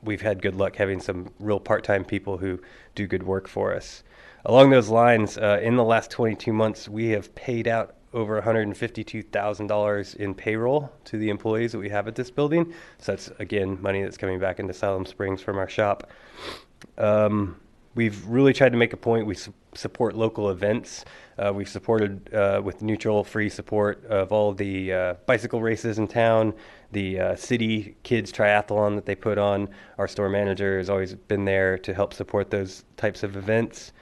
We've had good luck having some real part-time people who do good work for us. Along those lines, in the last 22 months, we have paid out over $152,000 in payroll to the employees that we have at this building. So that's, again, money that's coming back into Siloam Springs from our shop. We've really tried to make a point. We support local events. We've supported with neutral free support of all the bicycle races in town, the city kids triathlon that they put on. Our store manager has always been there to help support those types of events.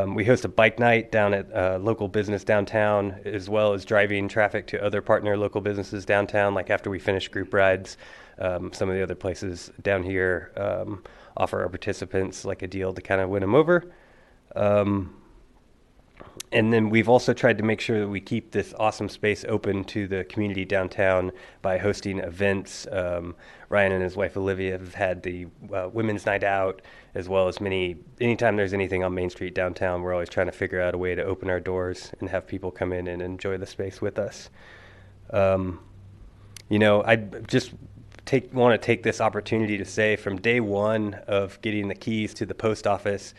We host a bike night down at local business downtown, as well as driving traffic to other partner local businesses downtown, like after we finish group rides. Some of the other places down here offer our participants like a deal to kind of win them over. And then we've also tried to make sure that we keep this awesome space open to the community downtown by hosting events. Ryan and his wife Olivia have had the Women's Night Out, as well as anytime there's anything on Main Street downtown, we're always trying to figure out a way to open our doors and have people come in and enjoy the space with us. I just want to take this opportunity to say from day one of getting the keys to the post office,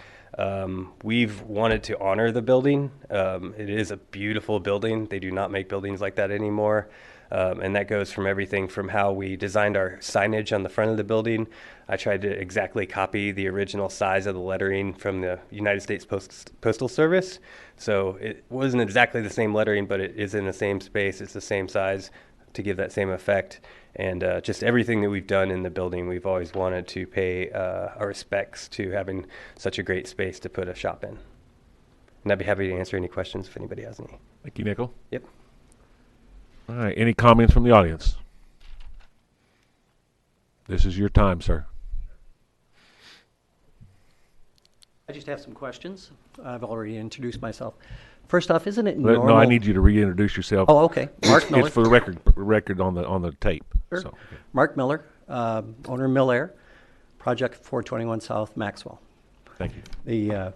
we've wanted to honor the building. It is a beautiful building. They do not make buildings like that anymore. And that goes from everything from how we designed our signage on the front of the building. I tried to exactly copy the original size of the lettering from the United States Postal Service. So it wasn't exactly the same lettering, but it is in the same space. It's the same size. to give that same effect. And just everything that we've done in the building, we've always wanted to pay our respects to having such a great space to put a shop in. And I'd be happy to answer any questions if anybody has any. Thank you, Nickel. Yep. All right. Any comments from the audience? This is your time, sir. I just have some questions. I've already introduced myself. First off, isn't it No, normal? I need you to reintroduce yourself. Oh, okay. Mark Miller. It's for the record on the tape. Sure. So, okay. Mark Miller, owner of Mill Air, Project 421 South, Maxwell. Thank you.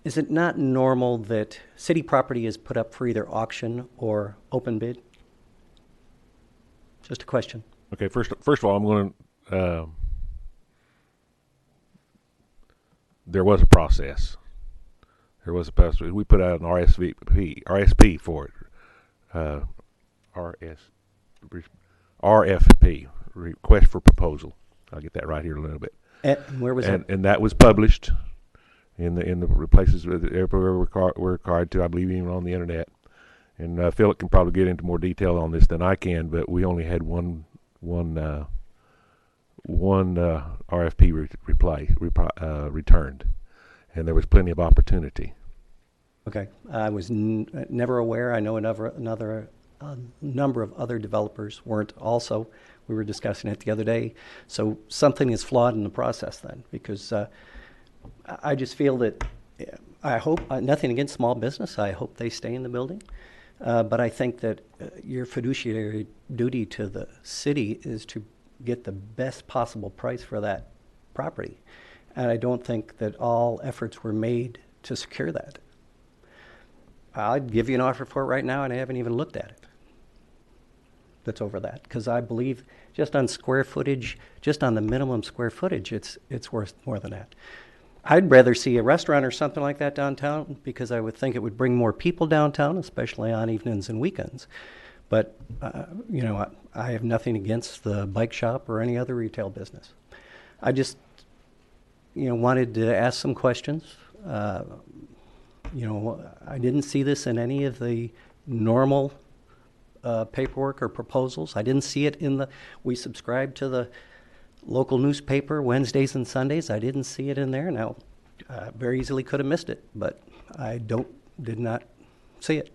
Is it not normal that city property is put up for either auction or open bid? Just a question. Okay. First of all, I'm going to. There was a process. There was a process. We put out an RSP for it. RFP, request for proposal. I'll get that right here in a little bit. And where was it? And that was published in the places everywhere we're required to. I believe even on the internet. And Philip can probably get into more detail on this than I can, but we only had one RFP returned, and there was plenty of opportunity. Okay. I was never aware. I know another number of other developers weren't also. We were discussing it the other day. So something is flawed in the process then, because I just feel that I hope, nothing against small business, I hope they stay in the building. But I think that your fiduciary duty to the city is to get the best possible price for that property. And I don't think that all efforts were made to secure that. I'd give you an offer for it right now, and I haven't even looked at it. That's over that, because I believe just on square footage, just on the minimum square footage, it's worth more than that. I'd rather see a restaurant or something like that downtown, because I would think it would bring more people downtown, especially on evenings and weekends. But, I have nothing against the bike shop or any other retail business. I just, wanted to ask some questions. I didn't see this in any of the normal paperwork or proposals. I didn't see it we subscribe to the local newspaper Wednesdays and Sundays. I didn't see it in there. Now, very easily could have missed it, but I did not see it.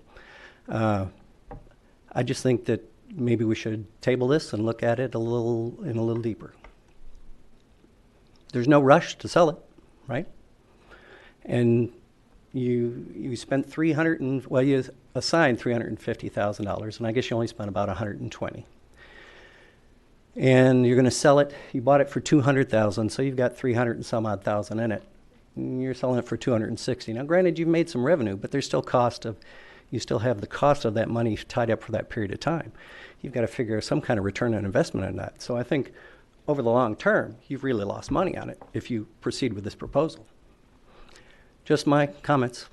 I just think that maybe we should table this and look at it a little deeper. There's no rush to sell it, right? And you spent you assigned $350,000, and I guess you only spent about $120,000. And you're going to sell it. You bought it for $200,000, so you've got 300 and some odd thousand in it. And you're selling it for $260,000. Now, granted, you've made some revenue, but there's still you still have the cost of that money tied up for that period of time. You've got to figure some kind of return on investment on that. So I think over the long term, you've really lost money on it if you proceed with this proposal. Just my comments.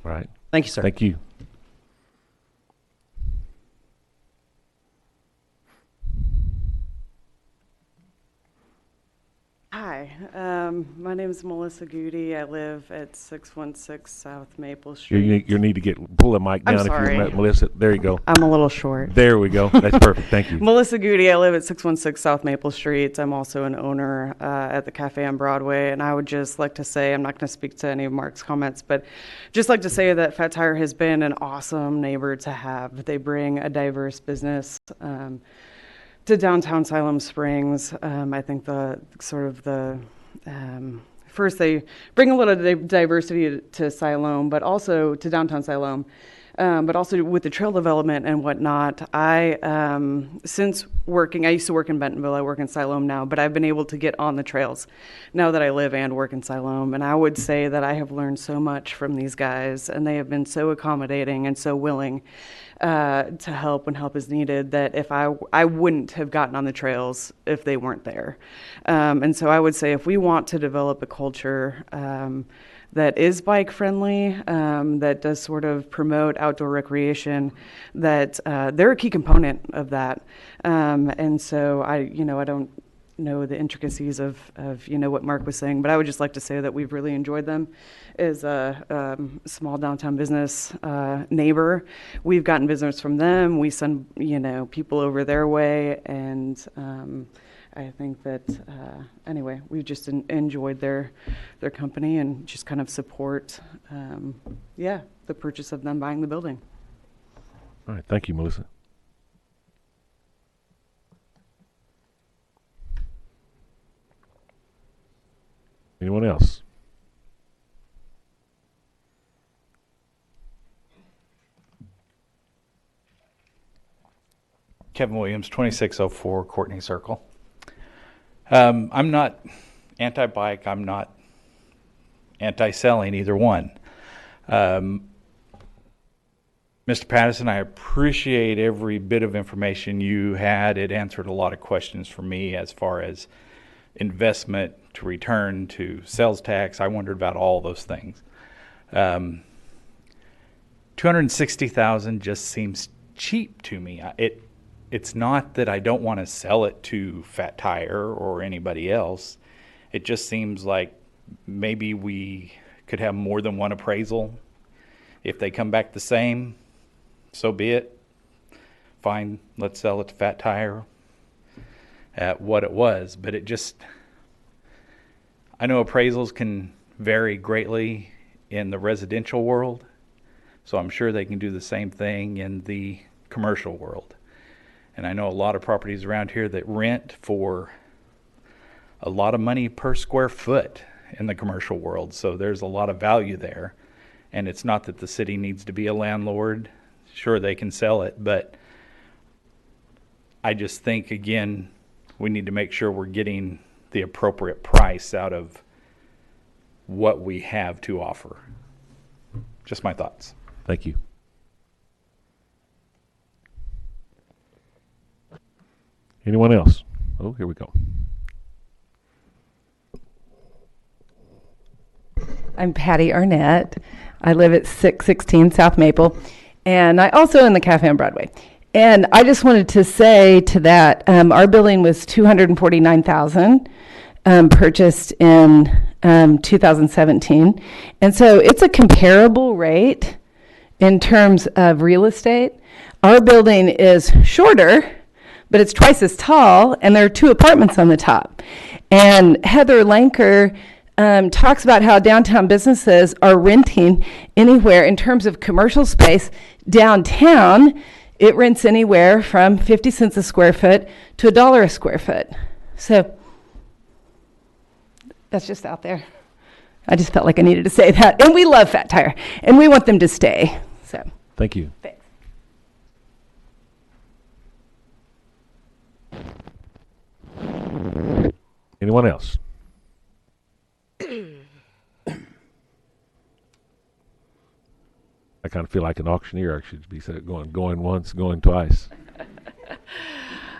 All right. Thank you, sir. Thank you. Hi, my name is Melissa Goody. I live at 616 South Maple Street. You need to pull the mic I'm down sorry. if you Melissa. There you go. I'm a little short. There we go. That's perfect. Thank you. Melissa Goody. I live at 616 South Maple Street. I'm also an owner at the Cafe on Broadway. And I would just like to say, I'm not going to speak to any of Mark's comments, but just like to say that Fat Tire has been an awesome neighbor to have. They bring a diverse business to downtown Siloam Springs. I think first they bring a little diversity to Siloam, but also to downtown Siloam, but also with the trail development and whatnot. Since working, I used to work in Bentonville, I work in Siloam now, but I've been able to get on the trails now that I live and work in Siloam. And I would say that I have learned so much from these guys, and they have been so accommodating and so willing to help when help is needed, that if I wouldn't have gotten on the trails if they weren't there. And so I would say if we want to develop a culture that is bike friendly, that does sort of promote outdoor recreation, that they're a key component of that. And so I don't know the intricacies of what Mark was saying, but I would just like to say that we've really enjoyed them as a small downtown business neighbor. We've gotten business from them. We send people over their way, and I think that anyway, we've just enjoyed their company and just kind of support the purchase of them buying the building. All right, thank you, Melissa. Anyone else? Kevin Williams, 2604 Courtney Circle. I'm not anti-bike. I'm not anti-selling, either one. Mr. Patterson, I appreciate every bit of information you had. It answered a lot of questions for me as far as investment to return to sales tax. I wondered about all those things. $260,000 just seems cheap to me. It's not that I don't want to sell it to Fat Tire or anybody else. It just seems like maybe we could have more than one appraisal. If they come back the same, so be it. Fine, let's sell it to Fat Tire at what it was. But I know appraisals can vary greatly in the residential world, so I'm sure they can do the same thing in the commercial world. And I know a lot of properties around here that rent for a lot of money per square foot in the commercial world. So there's a lot of value there. And it's not that the city needs to be a landlord. Sure, they can sell it. But I just think, again, we need to make sure we're getting the appropriate price out of what we have to offer. Just my thoughts. Thank you. Anyone else? Oh, here we go. I'm Patty Arnett. I live at 616 South Maple, and I also own the Cafe on Broadway. And I just wanted to say to that, our building was $249,000, purchased in 2017, and so it's a comparable rate in terms of real estate. Our building is shorter, but it's twice as tall, and there are 2 apartments on the top. And Heather Lanker talks about how downtown businesses are renting anywhere in terms of commercial space. Downtown, it rents anywhere from 50 cents a square foot to $1 a square foot. So that's just out there. I just felt like I needed to say that. And we love Fat Tire, and we want them to stay. So thank you. Thanks. Anyone else? I kind of feel like an auctioneer. I should be going once, going twice.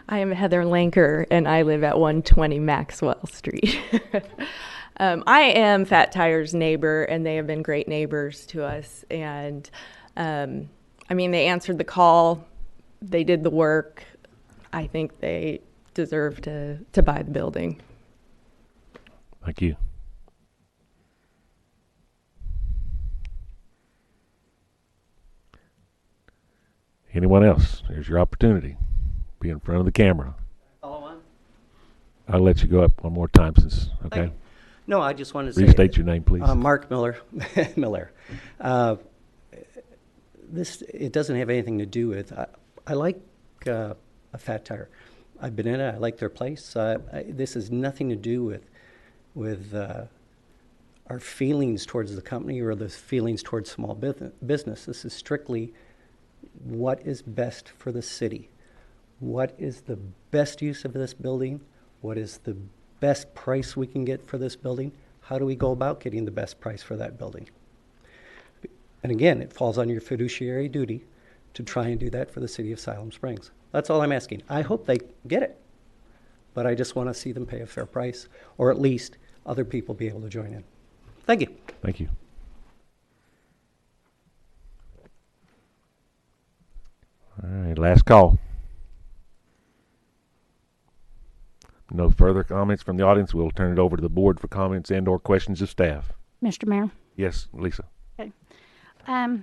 I am Heather Lanker, and I live at 120 Maxwell Street. I am Fat Tire's neighbor, and they have been great neighbors to us. And they answered the call. They did the work. I think they deserve to buy the building. Thank you. Anyone else? Here's your opportunity. Be in front of the camera. Follow on? I'll let you go up one more time since, okay? No, I just wanted to say. Restate your name, please. Mark Miller. Miller. It doesn't have anything to do with, I like a Fat Tire. I've been in it. I like their place. This has nothing to do with our feelings towards the company or the feelings towards small business. This is strictly what is best for the city. What is the best use of this building? What is the best price we can get for this building? How do we go about getting the best price for that building? And again, it falls on your fiduciary duty to try and do that for the city of Siloam Springs. That's all I'm asking. I hope they get it, but I just want to see them pay a fair price, or at least other people be able to join in. Thank you. Thank you. All right, last call. No further comments from the audience. We'll turn it over to the board for comments and/or questions of staff. Mr. Mayor. Yes, Lisa. Okay. I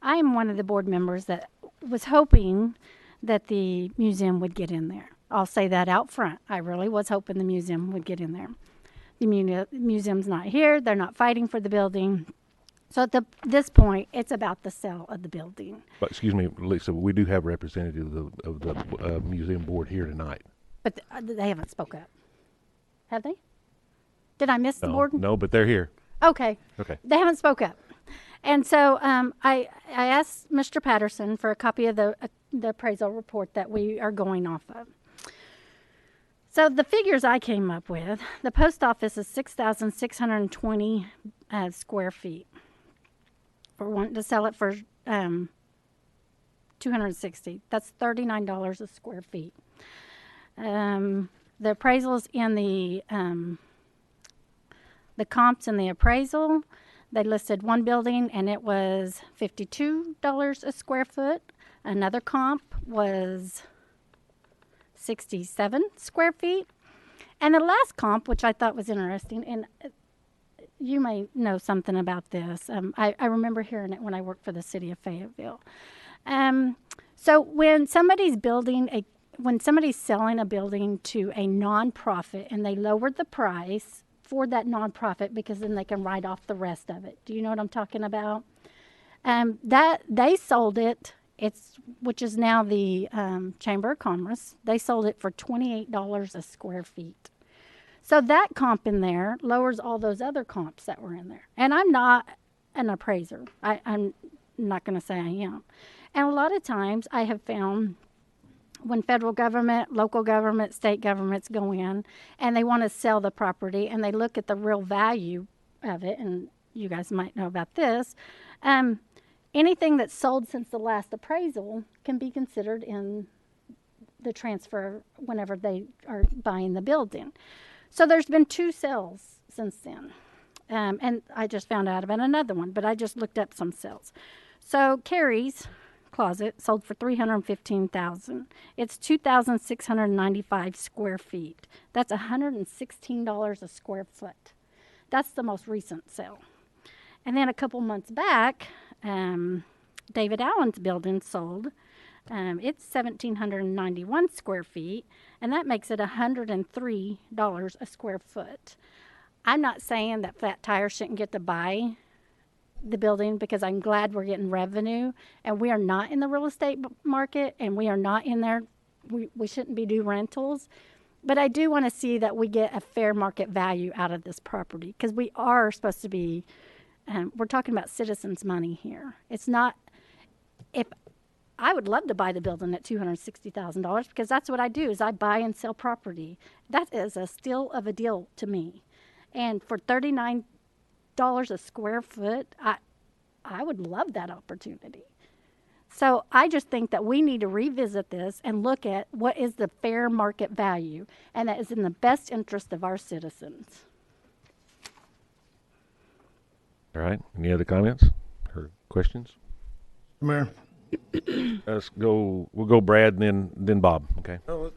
am one of the board members that was hoping that the museum would get in there. I'll say that out front. I really was hoping the museum would get in there. The museum's not here. They're not fighting for the building. So at this point, it's about the sale of the building. But excuse me, Lisa, we do have representatives of the museum board here tonight. But they haven't spoke up. Have they? Did I miss the board? No, but they're here. Okay. Okay. They haven't spoke up. And so I asked Mr. Patterson for a copy of the appraisal report that we are going off of. So the figures I came up with, the post office is 6,620 square feet. We're wanting to sell it for $260. That's $39 a square feet. The appraisals in the comps in the appraisal, they listed one building and it was $52 a square foot. Another comp was 67 square feet. And the last comp, which I thought was interesting, and you may know something about this. I remember hearing it when I worked for the city of Fayetteville. So when somebody's selling a building to a nonprofit and they lowered the price for that nonprofit because then they can write off the rest of it. Do you know what I'm talking about? That they sold it. Which is now the Chamber of Commerce. They sold it for $28 a square feet. So that comp in there lowers all those other comps that were in there. And I'm not an appraiser. I'm not going to say I am. And a lot of times I have found when federal government, local government, state governments go in and they want to sell the property and they look at the real value of it, and you guys might know about this, anything that's sold since the last appraisal can be considered in the transfer whenever they are buying the building. So there's been 2 sales since then. And I just found out about another one, but I just looked up some sales. So Carrie's Closet sold for $315,000. It's 2,695 square feet. That's $116 a square foot. That's the most recent sale. And then a couple months back, David Allen's building sold. It's 1,791 square feet, and that makes it $103 a square foot. I'm not saying that Flat Tire shouldn't get to buy the building because I'm glad we're getting revenue, and we are not in the real estate market, and we are not in there. We shouldn't be doing rentals. But I do want to see that we get a fair market value out of this property because we are supposed to be we're talking about citizens' money here. It's not, if I would love to buy the building at $260,000 because that's what I do is I buy and sell property. That is a steal of a deal to me. And for $39 a square foot, I would love that opportunity. So I just think that we need to revisit this and look at what is the fair market value, and that is in the best interest of our citizens. All right. Any other comments or questions? Mayor. Let's go. We'll go Brad and then Bob. Okay. No.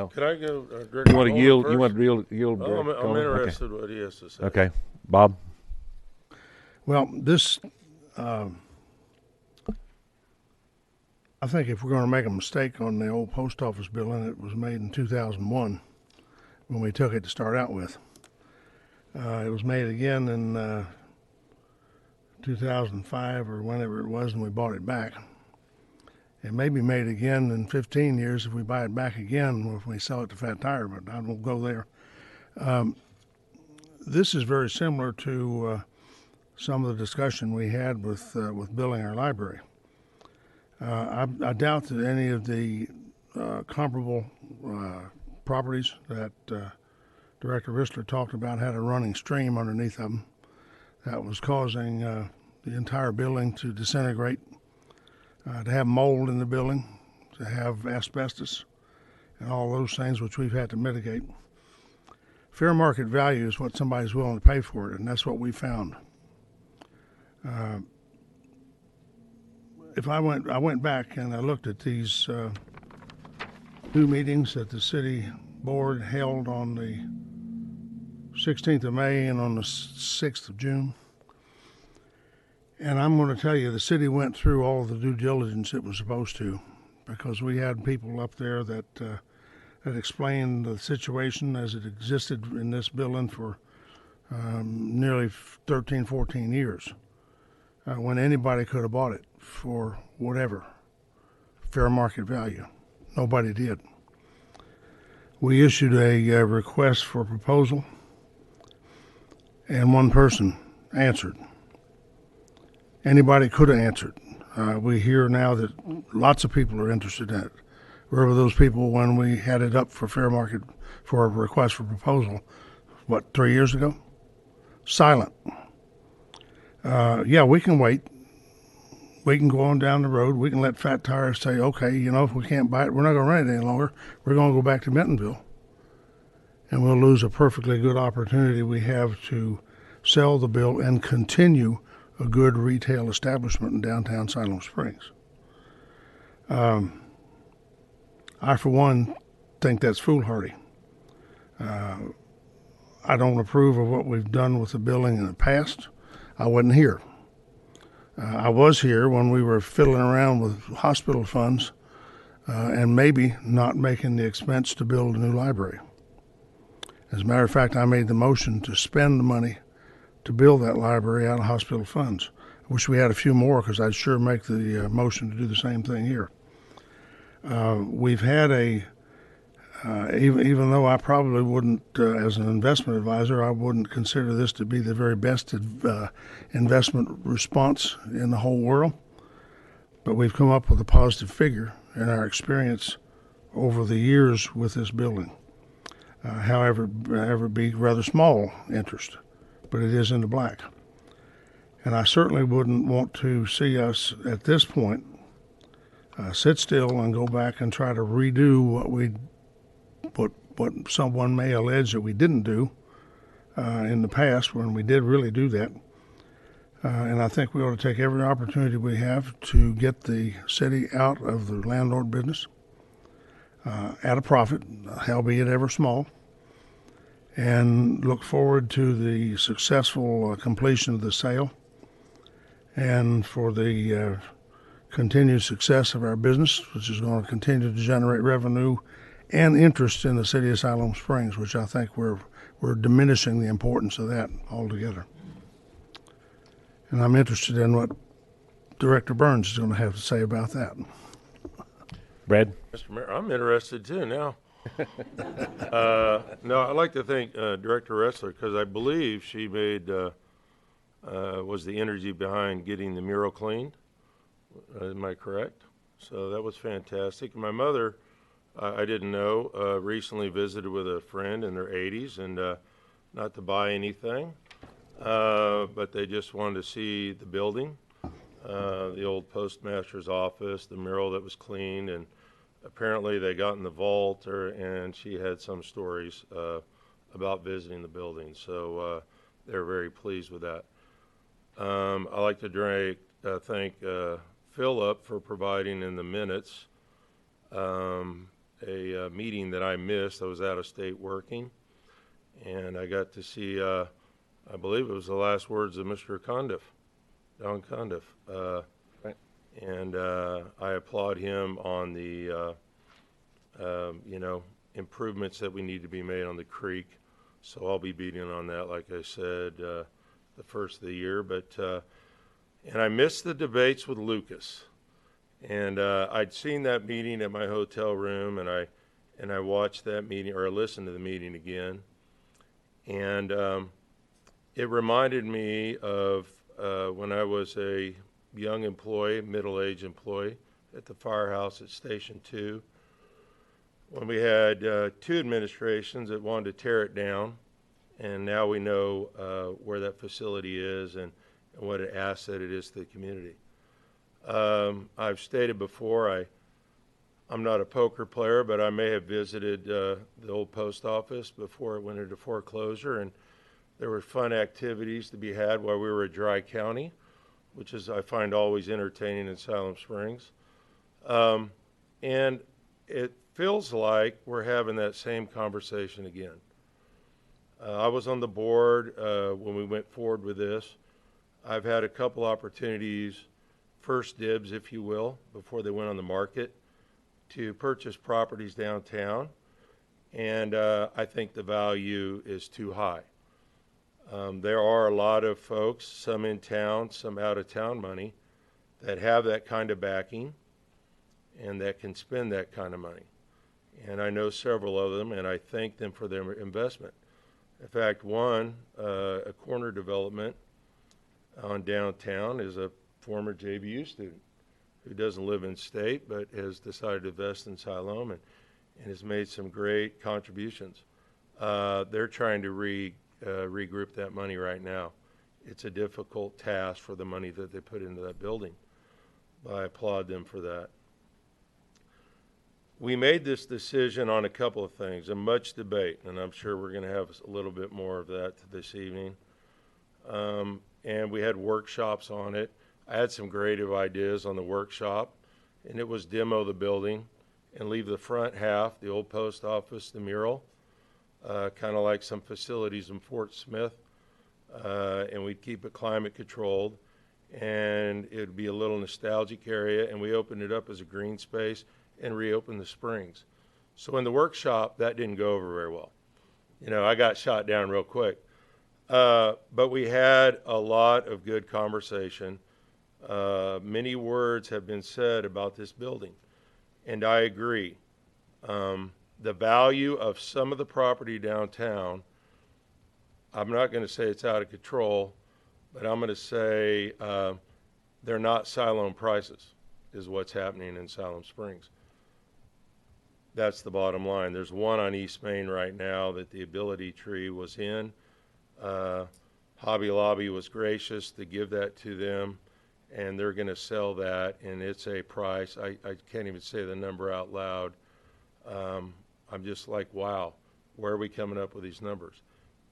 Can I go? Director You want to Coleman yield? first? You want to yield? Oh, I'm Coleman? interested in what he has to say. Okay. Bob. Well, this, I think if we're going to make a mistake on the old post office building, it was made in 2001 when we took it to start out with. It was made again in 2005 or whenever it was, and we bought it back. It may be made again in 15 years if we buy it back again, or if we sell it to Fat Tire, but I won't go there. This is very similar to some of the discussion we had with building our library. I doubt that any of the comparable properties that Director Ristler talked about had a running stream underneath them that was causing the entire building to disintegrate, to have mold in the building, to have asbestos, and all those things which we've had to mitigate. Fair market value is what somebody's willing to pay for it, and that's what we found. I went back and I looked at these 2 meetings that the city board held on the 16th of May and on the 6th of June. And I'm going to tell you, the city went through all the due diligence it was supposed to, because we had people up there that explained the situation as it existed in this building for nearly 13, 14 years, when anybody could have bought it for whatever, fair market value. Nobody did. We issued a request for proposal, and one person answered. Anybody could have answered. We hear now that lots of people are interested in it. Where were those people when we had it up for fair market, for a request for proposal, 3 years ago? Silent. Yeah, we can wait. We can go on down the road. We can let Fat Tire say, okay, if we can't buy it, we're not going to run it any longer. We're going to go back to Bentonville. And we'll lose a perfectly good opportunity we have to sell the bill and continue a good retail establishment in downtown Siloam Springs. I, for one, think that's foolhardy. I don't approve of what we've done with the building in the past. I wasn't here. I was here when we were fiddling around with hospital funds and maybe not making the expense to build a new library. As a matter of fact, I made the motion to spend the money to build that library out of hospital funds. I wish we had a few more, because I'd sure make the motion to do the same thing here. We've had even though I probably wouldn't, as an investment advisor, I wouldn't consider this to be the very best investment response in the whole world, but we've come up with a positive figure in our experience over the years with this building. However, be rather small interest, but it is in the black. And I certainly wouldn't want to see us at this point sit still and go back and try to redo what someone may allege that we didn't do in the past, when we did really do that. And I think we ought to take every opportunity we have to get the city out of the landlord business at a profit, albeit ever small, and look forward to the successful completion of the sale and for the continued success of our business, which is going to continue to generate revenue and interest in the city of Siloam Springs, which I think we're diminishing the importance of that altogether. And I'm interested in what Director Burns is going to have to say about that. Brad? Mr. Mayor, I'm interested too now. No, I'd like to thank Director Ressler, because I believe she was the energy behind getting the mural cleaned. Am I correct? So that was fantastic. My mother, I didn't know, recently visited with a friend in their 80s, and not to buy anything, but they just wanted to see the building, the old postmaster's office, the mural that was cleaned, and apparently they got in the vault, and she had some stories about visiting the building. So they're very pleased with that. I'd like to thank Philip for providing in the minutes a meeting that I missed. I was out of state working, and I got to see, I believe it was the last words of Mr. Don Condiff. Right. And I applaud him on the, improvements that we need to be made on the creek. So I'll be beating on that, like I said, the first of the year. And I missed the debates with Lucas. And I'd seen that meeting at my hotel room, and I watched that meeting, or I listened to the meeting again. And it reminded me of when I was a young employee, middle-aged employee at the firehouse at Station 2, when we had two administrations that wanted to tear it down, and now we know where that facility is and what an asset it is to the community. I've stated before, I'm not a poker player, but I may have visited the old post office before it went into foreclosure, and there were fun activities to be had while we were a dry county, which is, I find, always entertaining in Siloam Springs. And feels like we're having that same conversation again. I was on the board when we went forward with this. I've had a couple opportunities, first dibs, if you will, before they went on the market, to purchase properties downtown, and I think the value is too high. There are a lot of folks, some in town, some out of town money, that have that kind of backing and that can spend that kind of money. And I know several of them, and I thank them for their investment. In fact, one, a corner development on downtown, is a former JBU student who doesn't live in state but has decided to invest in Siloam and has made some great contributions. They're trying to regroup that money right now. It's a difficult task for the money that they put into that building. I applaud them for that. We made this decision on a couple of things, and much debate, and I'm sure we're going to have a little bit more of that this evening. And we had workshops on it. I had some creative ideas on the workshop, and it was demo the building and leave the front half, the old post office, the mural, kind of like some facilities in Fort Smith, and we'd keep it climate controlled, and it would be a little nostalgic area, and we opened it up as a green space and reopened the springs. So in the workshop, that didn't go over very well. You know, I got shot down real quick. But we had a lot of good conversation. Many words have been said about this building, and I agree. The value of some of the property downtown, I'm not going to say it's out of control, but I'm going to say they're not Siloam prices, is what's happening in Siloam Springs. That's the bottom line. There's one on East Main right now that the Ability Tree was in. Hobby Lobby was gracious to give that to them, and they're going to sell that, and it's a price. I can't even say the number out loud. I'm just like, wow, where are we coming up with these numbers?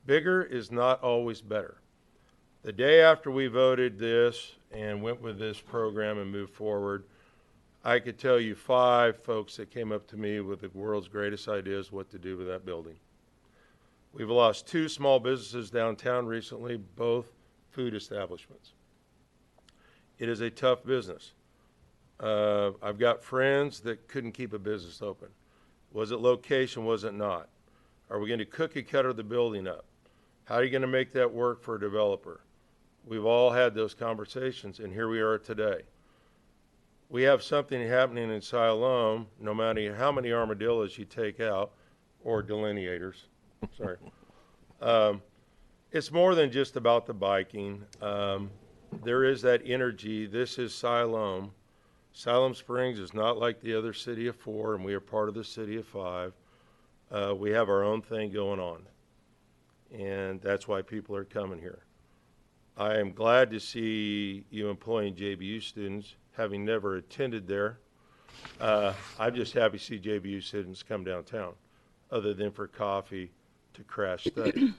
Bigger is not always better. The day after we voted this and went with this program and moved forward, I could tell you 5 folks that came up to me with the world's greatest ideas what to do with that building. We've lost 2 small businesses downtown recently, both food establishments. It is a tough business. I've got friends that couldn't keep a business open. Was it location? Was it not? Are we going to cookie cutter the building up? How are you going to make that work for a developer? We've all had those conversations, and here we are today. We have something happening in Siloam, no matter how many armadillos you take out, or delineators, sorry. It's more than just about the biking. There is that energy. This is Siloam. Siloam Springs is not like the other city of 4, and we are part of the city of 5. We have our own thing going on, and that's why people are coming here. I am glad to see you employing JBU students, having never attended there. I'm just happy to see JBU students come downtown, other than for coffee to crash study.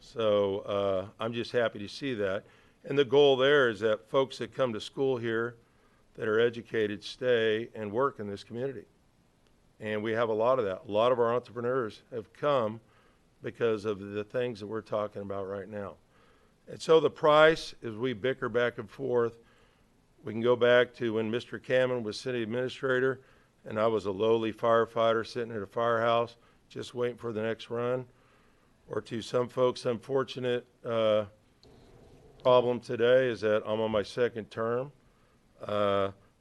So I'm just happy to see that. And the goal there is that folks that come to school here that are educated stay and work in this community. And we have a lot of that. A lot of our entrepreneurs have come because of the things that we're talking about right now. And so the price, as we bicker back and forth, we can go back to when Mr. Cameron was city administrator and I was a lowly firefighter sitting at a firehouse just waiting for the next run, or to some folks' unfortunate problem today is that I'm on my 2nd term.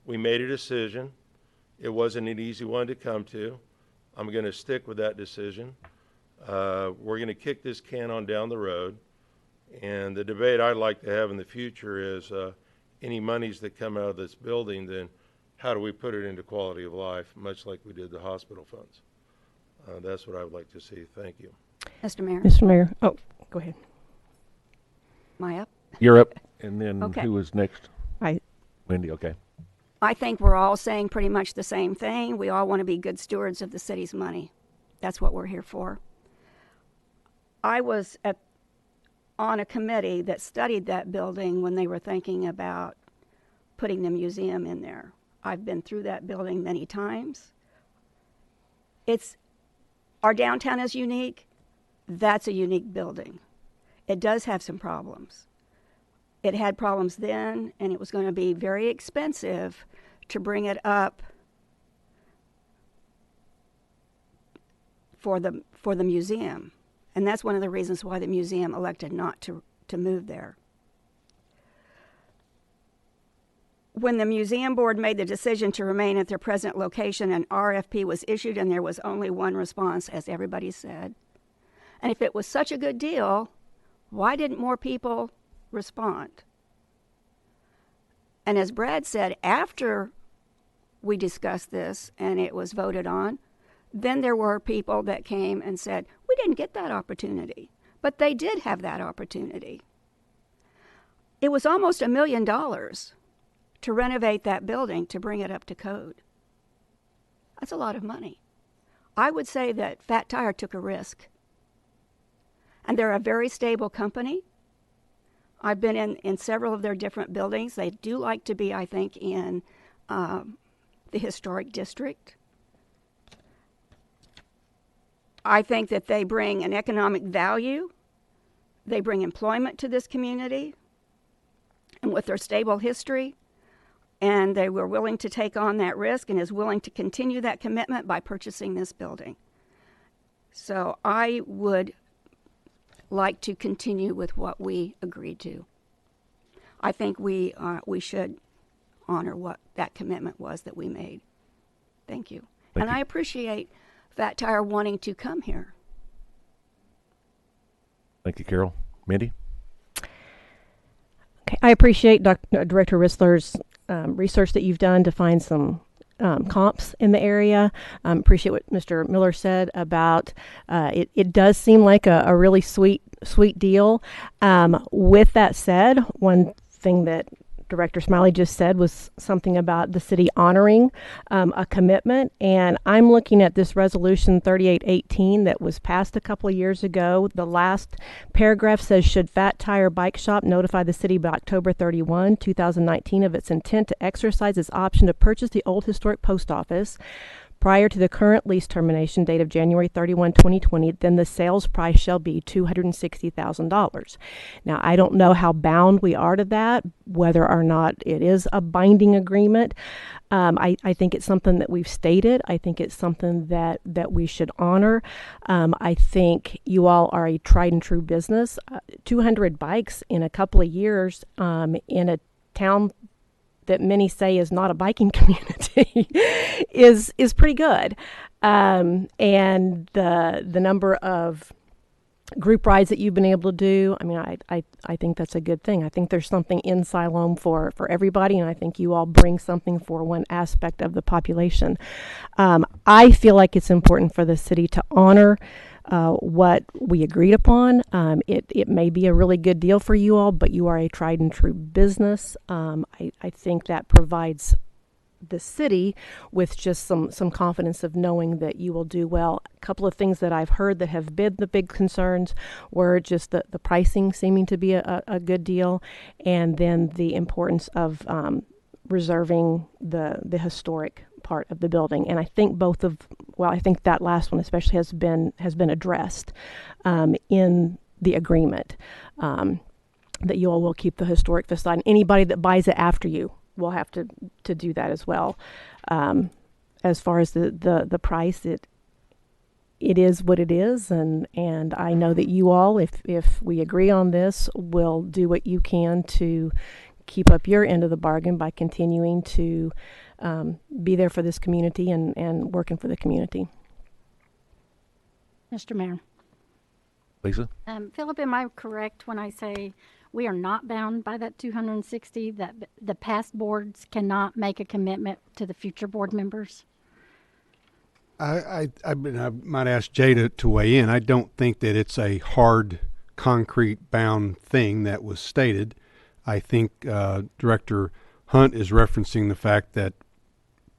We made a decision. It wasn't an easy one to come to. I'm going to stick with that decision. We're going to kick this can on down the road. And the debate I'd like to have in the future is any monies that come out of this building, then how do we put it into quality of life, much like we did the hospital funds. That's what I would like to see. Thank you. Mr. Mayor. Mr. Mayor. Oh, go ahead. Am I up? You're up. And then Okay. who was next? Wendy, okay. I think we're all saying pretty much the same thing. We all want to be good stewards of the city's money. That's what we're here for. I was on a committee that studied that building when they were thinking about putting the museum in there. I've been through that building many times. Our downtown is unique. That's a unique building. It does have some problems. It had problems then, and it was going to be very expensive to bring it up for the museum. And that's one of the reasons why the museum elected not to move there. When the museum board made the decision to remain at their present location, an RFP was issued and there was only one response, as everybody said. And if it was such a good deal, why didn't more people respond? And as Brad said, after we discussed this and it was voted on, then there were people that came and said, we didn't get that opportunity, but they did have that opportunity. It was almost $1 million to renovate that building to bring it up to code. That's a lot of money. I would say that Fat Tire took a risk. And they're a very stable company. I've been in several of their different buildings. They do like to be, I think, in the historic district. I think that they bring an economic value. They bring employment to this community. And with their stable history, and they were willing to take on that risk and is willing to continue that commitment by purchasing this building. So I would like to continue with what we agreed to. I think we should honor what that commitment was that we made. Thank you. Thank you. I appreciate Fat Tire wanting to come here. Thank you, Carol. Mindy? Okay, I appreciate Director Rissler's research that you've done to find some comps in the area. Appreciate what Mr. Miller said about it does seem like a really sweet deal. With that said, one thing that Director Smiley just said was something about the city honoring a commitment, and I'm looking at this resolution 3818 that was passed a couple of years ago. The last paragraph says, should Fat Tire Bike Shop notify the city by October 31, 2019 of its intent to exercise its option to purchase the old historic post office prior to the current lease termination date of January 31, 2020, then the sales price shall be $260,000. Now, I don't know how bound we are to that, whether or not it is a binding agreement. I think it's something that we've stated. I think it's something that we should honor. I think you all are a tried and true business. 200 bikes in a couple of years in a town that many say is not a biking community is pretty good. And the number of group rides that you've been able to do, I mean, I think that's a good thing. I think there's something in Siloam for everybody, and I think you all bring something for one aspect of the population. I feel like it's important for the city to honor what we agreed upon. It may be a really good deal for you all, but you are a tried and true business. I think that provides the city with just some confidence of knowing that you will do well. A couple of things that I've heard that have been the big concerns were just the pricing seeming to be a good deal, and then the importance of reserving the historic part of the building. And I think I think that last one especially has been addressed in the agreement, that you all will keep the historic facade, and anybody that buys it after you will have to do that as well. As far as the price, it is what it is, and I know that you all, if we agree on this, will do what you can to keep up your end of the bargain by continuing to be there for this community and working for the community. Mr. Mayor. Lisa? Philip, am I correct when I say we are not bound by that 260, that the past boards cannot make a commitment to the future board members? I might ask Jay to weigh in. I don't think that it's a hard, concrete bound thing that was stated. I think Director Hunt is referencing the fact that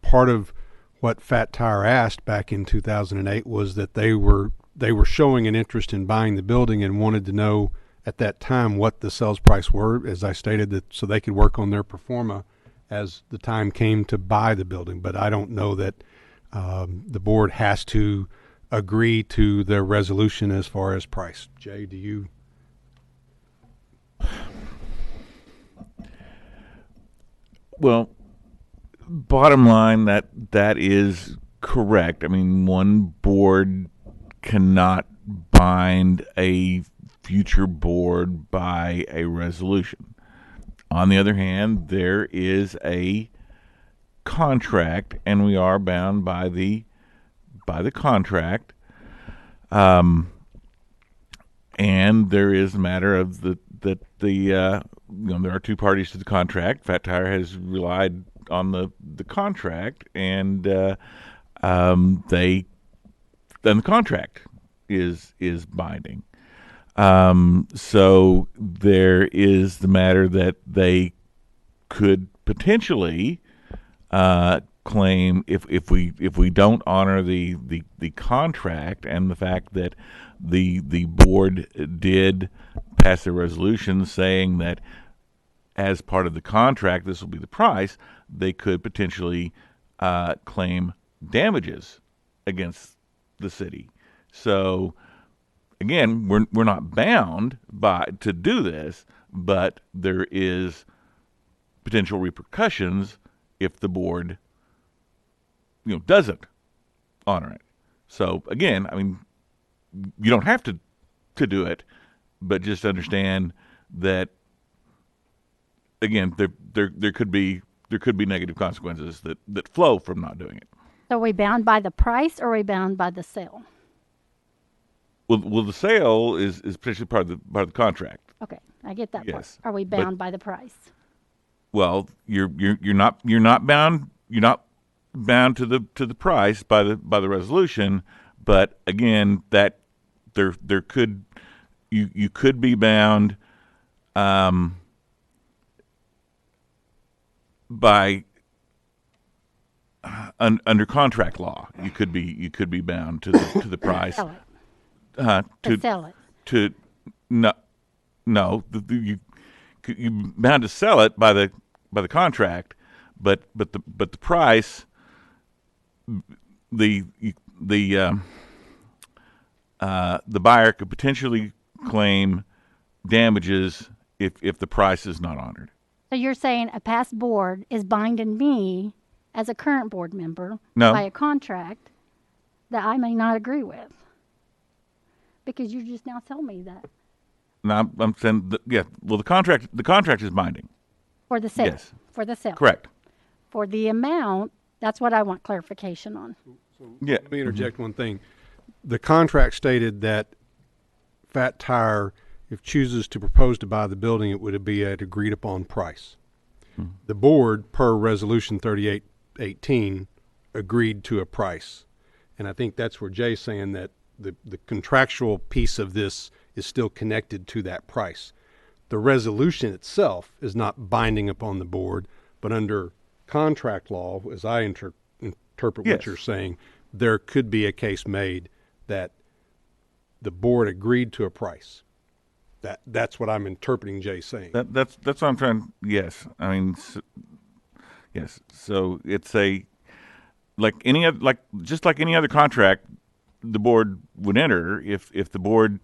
part of what Fat Tire asked back in 2008 was that they were showing an interest in buying the building and wanted to know at that time what the sales price were, as I stated, that so they could work on their pro forma as the time came to buy the building. But I don't know that The board has to agree to the resolution as far as price. Jay, do you? Well, bottom line, that is correct. I mean, one board cannot bind a future board by a resolution. On the other hand, there is a contract, and we are bound by the contract. And there is a matter of there are two parties to the contract. Fat Tire has relied on the contract, and the contract is binding. So there is the matter that they could potentially claim if we don't honor the contract, and the fact that the board did pass a resolution saying that as part of the contract this will be the price, they could potentially claim damages against the city. So again, we're not bound to do this, but there is potential repercussions if the board doesn't honor it. So again, I mean, you don't have to do it, but just understand that again, there could be negative consequences that flow from not doing it. So are we bound by the price, or are we bound by the sale? Well, the sale is potentially part of the contract. Okay, I get that part. Yes, Are we but- bound by the price? Well, you're not bound to the price by the resolution, but again, that there could you could be bound by under contract law. You could be bound to the price. Sell it. To sell it. To no, you bound to sell it by the contract, but the price, the buyer could potentially claim damages if the price is not honored. So you're saying a past board is binding me as a current board member No. by a contract that I may not agree with? Because you just now told me that. No, I'm saying the contract is binding. For the sale. Yes. For the sale. Correct. For the amount, that's what I want clarification on. Yeah. Let me interject one thing. The contract stated that Fat Tire, if chooses to propose to buy the building, it would be at agreed upon price. The board, per resolution 3818, agreed to a price. And I think that's where Jay's saying that the contractual piece of this is still connected to that price. The resolution itself is not binding upon the board, but under contract law, as I interpret what Yes. you're saying, there could be a case made that the board agreed to a price. That's what I'm interpreting Jay saying. That's what I'm trying. Yes, I mean, yes. So it's just like any other contract, the board would enter. If the board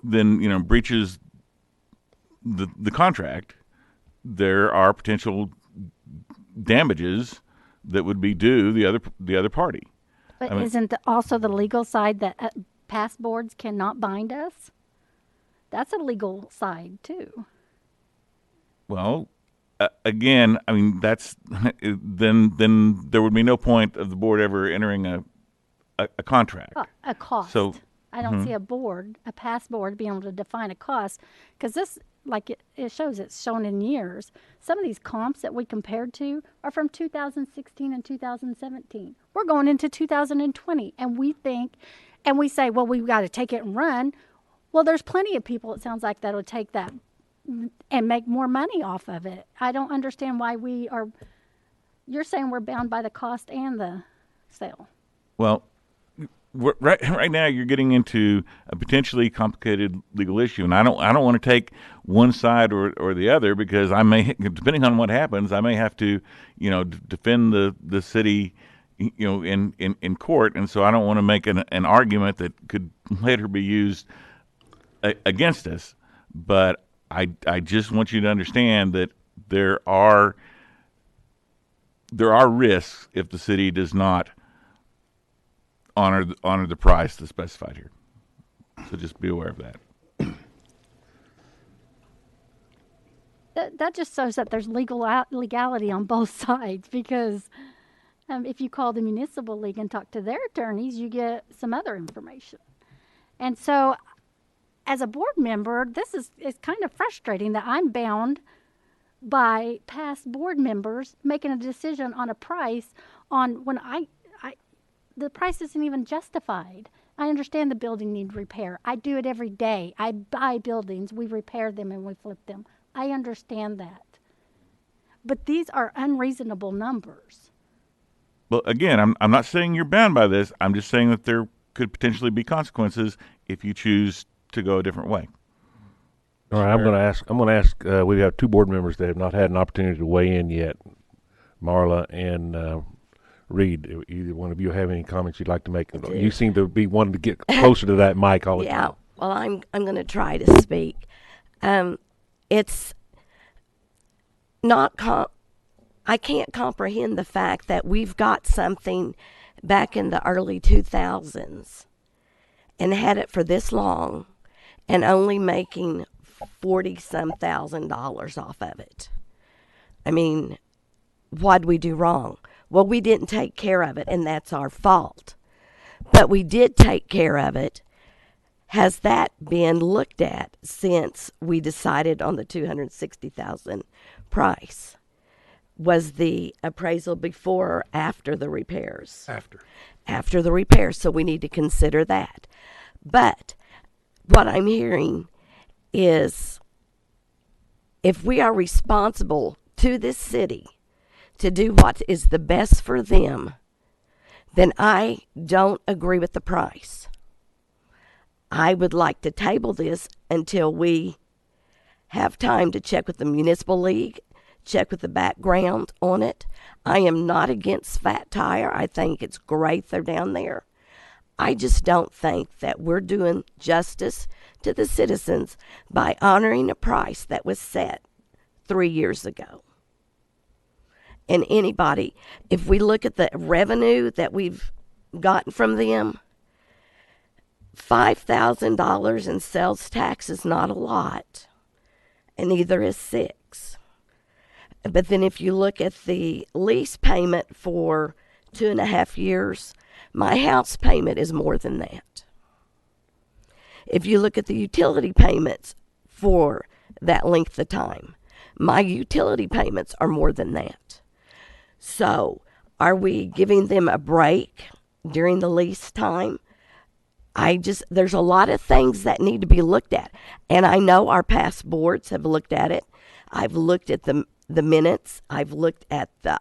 then breaches the contract, there are potential damages that would be due the other party. But I mean- isn't also the legal side that past boards cannot bind us? That's a legal side too. Well, again, I mean that's then there would be no point of the board ever entering a contract. A cost. So I don't see a past board being able to define a cost, because this, like it shows, it's shown in years. Some of these comps that we compared to are from 2016 and 2017. We're going into 2020, and we say, well, we've got to take it and run. Well, there's plenty of people, it sounds like, that'll take that and make more money off of it. I don't understand why you're saying we're bound by the cost and the sale. Well, right now you're getting into a potentially complicated legal issue, and I don't want to take one side or the other, because I may, depending on what happens, I may have to defend the city in court, and so I don't want to make an argument that could later be used against us. But I just want you to understand that there are risks if the city does not honor the price that's specified here. So just be aware of that. That just shows that there's legality on both sides, because if you call the municipal league and talk to their attorneys, you get some other information. And so as a board member, this is kind of frustrating that I'm bound by past board members making a decision on a price on when the price isn't even justified. I understand the building needs repair. I do it every day. I buy buildings, we repair them, and we flip them. I understand that. But these are unreasonable numbers. Well, again, I'm not saying you're bound by this. I'm just saying that there could potentially be consequences if you choose to go a different way. All right, I'm going to ask. We have two board members that have not had an opportunity to weigh in yet, Marla and Reed. Either one of you have any comments you'd like to make? You seem to be wanting to get closer to that mic all the time. Yeah, well, I'm going to try to speak. It's not I can't comprehend the fact that we've got something back in the early 2000s and had it for this long and only making $40-some thousand off of it. I mean, what'd we do wrong? Well, we didn't take care of it, and that's our fault. But we did take care of it. Has that been looked at since we decided on the $260,000 price? Was the appraisal before or after the repairs? After the repairs, so we need to consider that. But what I'm hearing is if we are responsible to this city to do what is the best for them, then I don't agree with the price. I would like to table this until we have time to check with the municipal league, check with the background on it. I am not against Fat Tire. I think it's great they're down there. I just don't think that we're doing justice to the citizens by honoring a price that was set 3 years ago. And anybody, if we look at the revenue that we've gotten from them, $5,000 in sales tax is not a lot, and neither is $6,000. But then if you look at the lease payment for 2.5 years, my house payment is more than that. If you look at the utility payments for that length of time, my utility payments are more than that. So are we giving them a break during the lease time? There's a lot of things that need to be looked at. And I know our past boards have looked at it. I've looked at the minutes. I've looked at the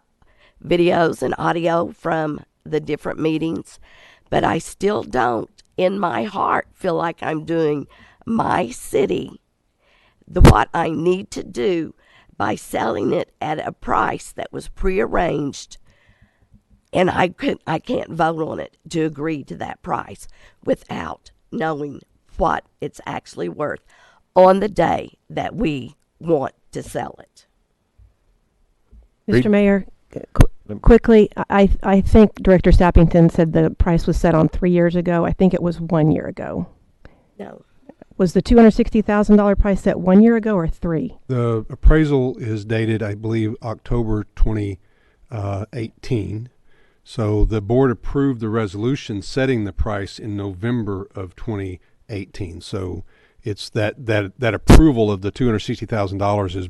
videos and audio from the different meetings. But I still don't, in my heart, feel like I'm doing my city what I need to do by selling it at a price that was prearranged. And I can't vote on it to agree to that price without knowing what it's actually worth on the day that we want to sell it. Mr. Mayor, quickly, I think Director Sappington said the price was set on 3 years ago. I think it was 1 year ago. No. Was the $260,000 price set 1 year ago or 3? The appraisal is dated, I believe, October 2018. So the board approved the resolution setting the price in November of 2018. So it's that approval of the $260,000 is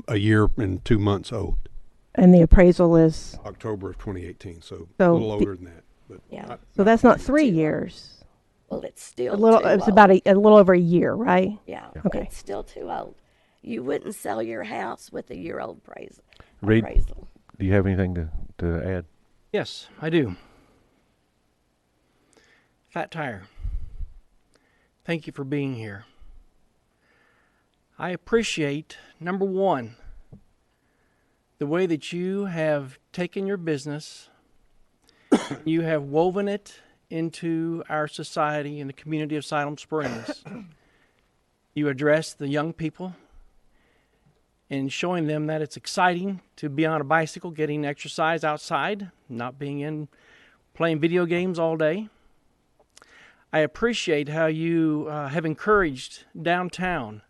a year and 2 months old. And the appraisal is October of 2018. So a So little older than that. But Yeah. so that's not 3 years. Well, it's still A little. too It's old. about a little over a year, right? Yeah. Okay. It's still too old. You wouldn't sell your house with a year-old Reed, appraisal. do you have anything to add? Yes, I do. Fat Tire, thank you for being here. I appreciate, number one, the way that you have taken your business You have woven it into our society and the community of Siloam Springs. You address the young people and showing them that it's exciting to be on a bicycle, getting exercise outside, not being in playing video games all day. I appreciate how you have encouraged downtown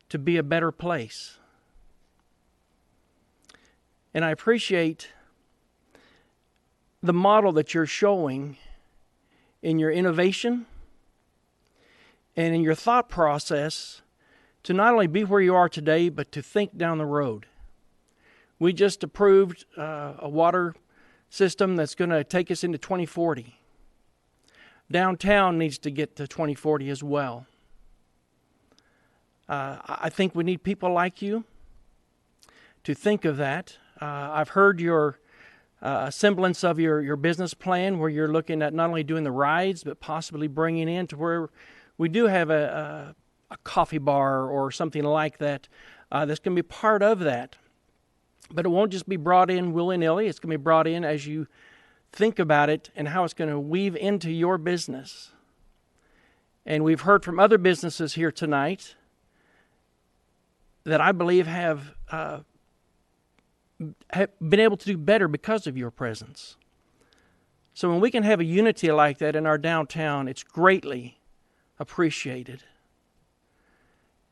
to be a better place. And I appreciate the model that you're showing in your innovation and in your thought process to not only be where you are today, but to think down the road. We just approved a water system that's going to take us into 2040. Downtown needs to get to 2040 as well. I think we need people like you to think of that. I've heard your semblance of your business plan where you're looking at not only doing the rides, but possibly bringing in to where we do have a coffee bar or something like that that's going to be part of that. But it won't just be brought in willy-nilly. It's going to be brought in as you think about it and how it's going to weave into your business. And we've heard from other businesses here tonight that I believe have been able to do better because of your presence. So when we can have a unity like that in our downtown, it's greatly appreciated.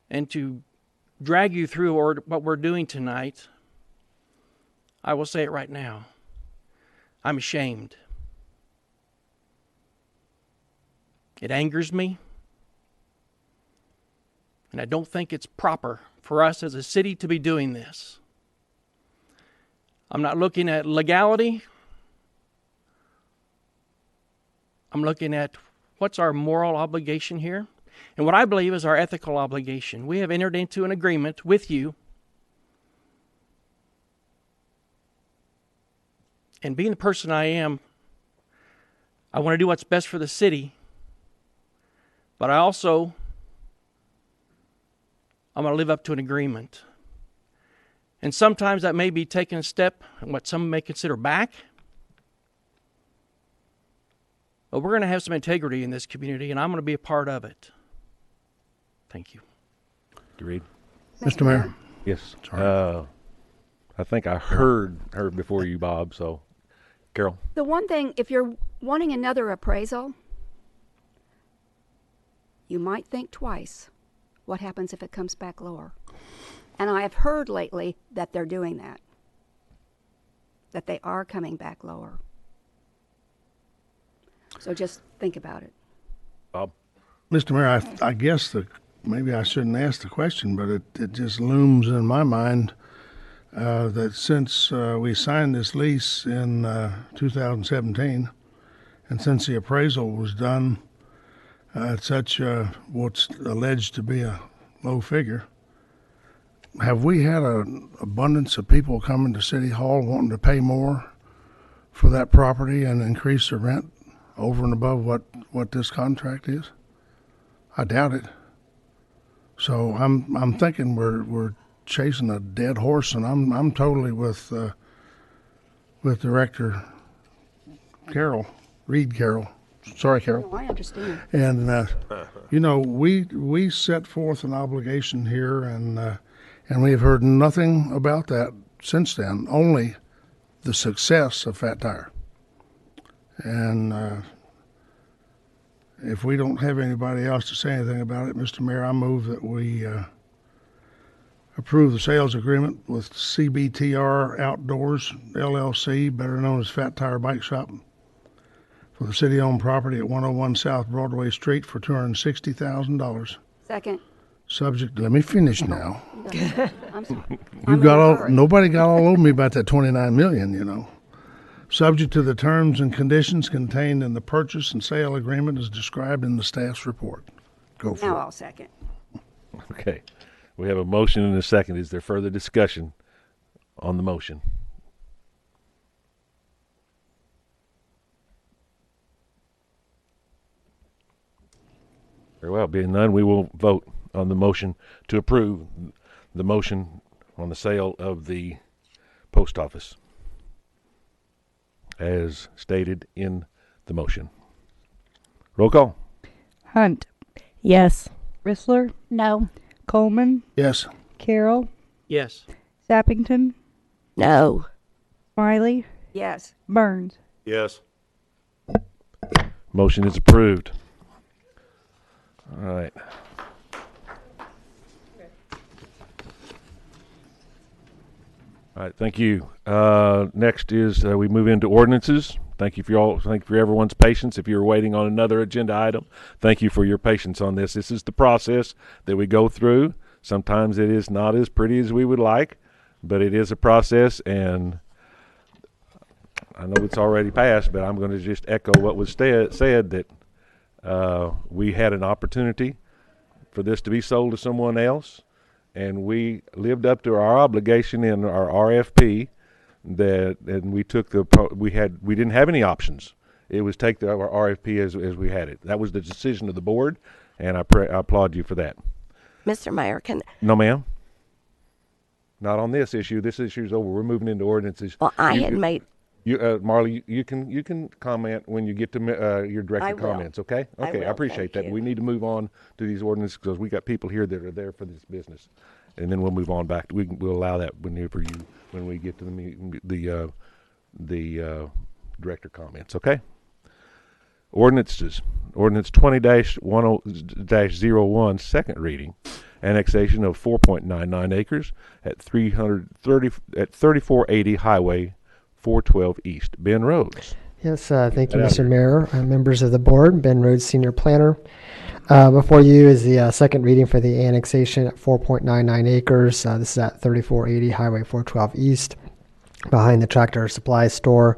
And to drag you through what we're doing tonight, I will say it right now. I'm ashamed. It angers me. And I don't think it's proper for us as a city to be doing this. I'm not looking at legality. I'm looking at what's our moral obligation here and what I believe is our ethical obligation. We have entered into an agreement with you. And being the person I am, I want to do what's best for the city. But I'm going to live up to an agreement. And sometimes that may be taking a step in what some may consider back. But we're going to have some integrity in this community, and I'm going to be a part of it. Thank you. Reed? Mr. Mayor. Yes. Sorry. I think I heard before you, Bob, so Carol? The one thing, if you're wanting another appraisal, you might think twice. What happens if it comes back lower? And I have heard lately that they're doing that they are coming back lower. So just think about it. Bob? Mr. Mayor, I guess maybe I shouldn't ask the question, but it just looms in my mind that since we signed this lease in 2017, and since the appraisal was done at such what's alleged to be a low figure, have we had an abundance of people coming to City Hall wanting to pay more for that property and increase the rent over and above what this contract is? I doubt it. So I'm thinking we're chasing a dead horse, and I'm totally with Director Reed Carroll. Sorry, Carol. No, I understand. And we set forth an obligation here, and we have heard nothing about that since then. Only the success of Fat Tire. And if we don't have anybody else to say anything about it, Mr. Mayor, I move that we approve the sales agreement with CBTR Outdoors LLC, better known as Fat Tire Bike Shop, for the city-owned property at 101 South Broadway Street for $260,000. Second. Subject. Let me finish now. I'm sorry. Nobody got all over me about that $29 million. Subject to the terms and conditions contained in the purchase and sale agreement as described in the staff's report. Go for Now it. I'll second. Okay. We have a motion and a second. Is there further discussion on the motion? Very well. Being none, we will vote on the motion to approve the motion on the sale of the post office. as stated in the motion. Roll call. Hunt, Yes. Rissler, No. Coleman, Yes. Carroll, Yes. Sappington, No. Smiley, Yes. Burns. Yes. Motion is approved. All right. All right, thank you. Next is we move into ordinances. Thank you for everyone's patience. If you're waiting on another agenda item, thank you for your patience on this. This is the process that we go through. Sometimes it is not as pretty as we would like, but it is a process, and I know it's already passed, but I'm going to just echo what was said that we had an opportunity for this to be sold to someone else, and we lived up to our obligation in our RFP and we didn't have any options. It was take our RFP as we had it. That was the decision of the board, and I applaud you for that. Mr. Mayor, No, ma'am. Not on this issue. This issue is over. We're moving into ordinances. Well, I had made. Marley, you can comment when you get to your director comments, okay? Okay, I appreciate that. We need to move on to these ordinances because we got people here that are there for this business, and then we'll move on back. We'll allow that when we get to the director comments, okay? Ordinances. Ordinance 20-10-01, second reading. Annexation of 4.99 acres at 3480 Highway 412 East. Ben Rhodes. Yes, thank you, Mr. Mayor, members of the board. Ben Rhodes, Senior Planner. Before you is the second reading for the annexation at 4.99 acres. This is at 3480 Highway 412 East, behind the Tractor Supply Store.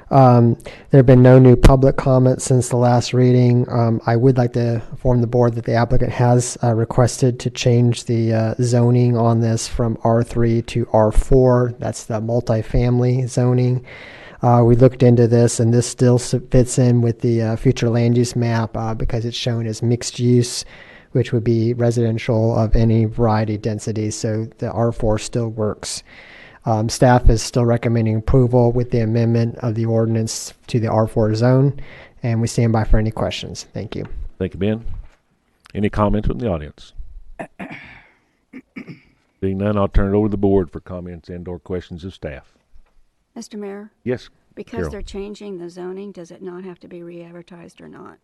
There have been no new public comments since the last reading. I would like to inform the board that the applicant has requested to change the zoning on this from R3 to R4. That's the multifamily zoning. We looked into this, and this still fits in with the future land use map because it's shown as mixed use, which would be residential of any variety density. So the R4 still works. Staff is still recommending approval with the amendment of the ordinance to the R4 zone, and we stand by for any questions. Thank you. Thank you, Ben. Any comments from the audience? Being none, I'll turn it over to the board for comments and/or questions of staff. Mr. Mayor? Yes, Because Carol. they're changing the zoning, does it not have to be re-advertised or not?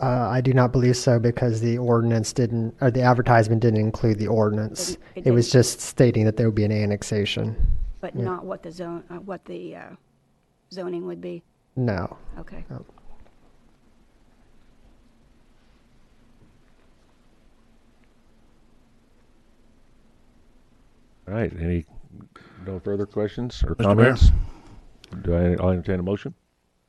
I do not believe so because the ordinance didn't, or the advertisement didn't include the ordinance. It It was didn't. just stating that there would be an annexation. But Yeah. not what the zoning would be? No. Okay. No. All right, no further questions or Mr. comments? I'll entertain a motion.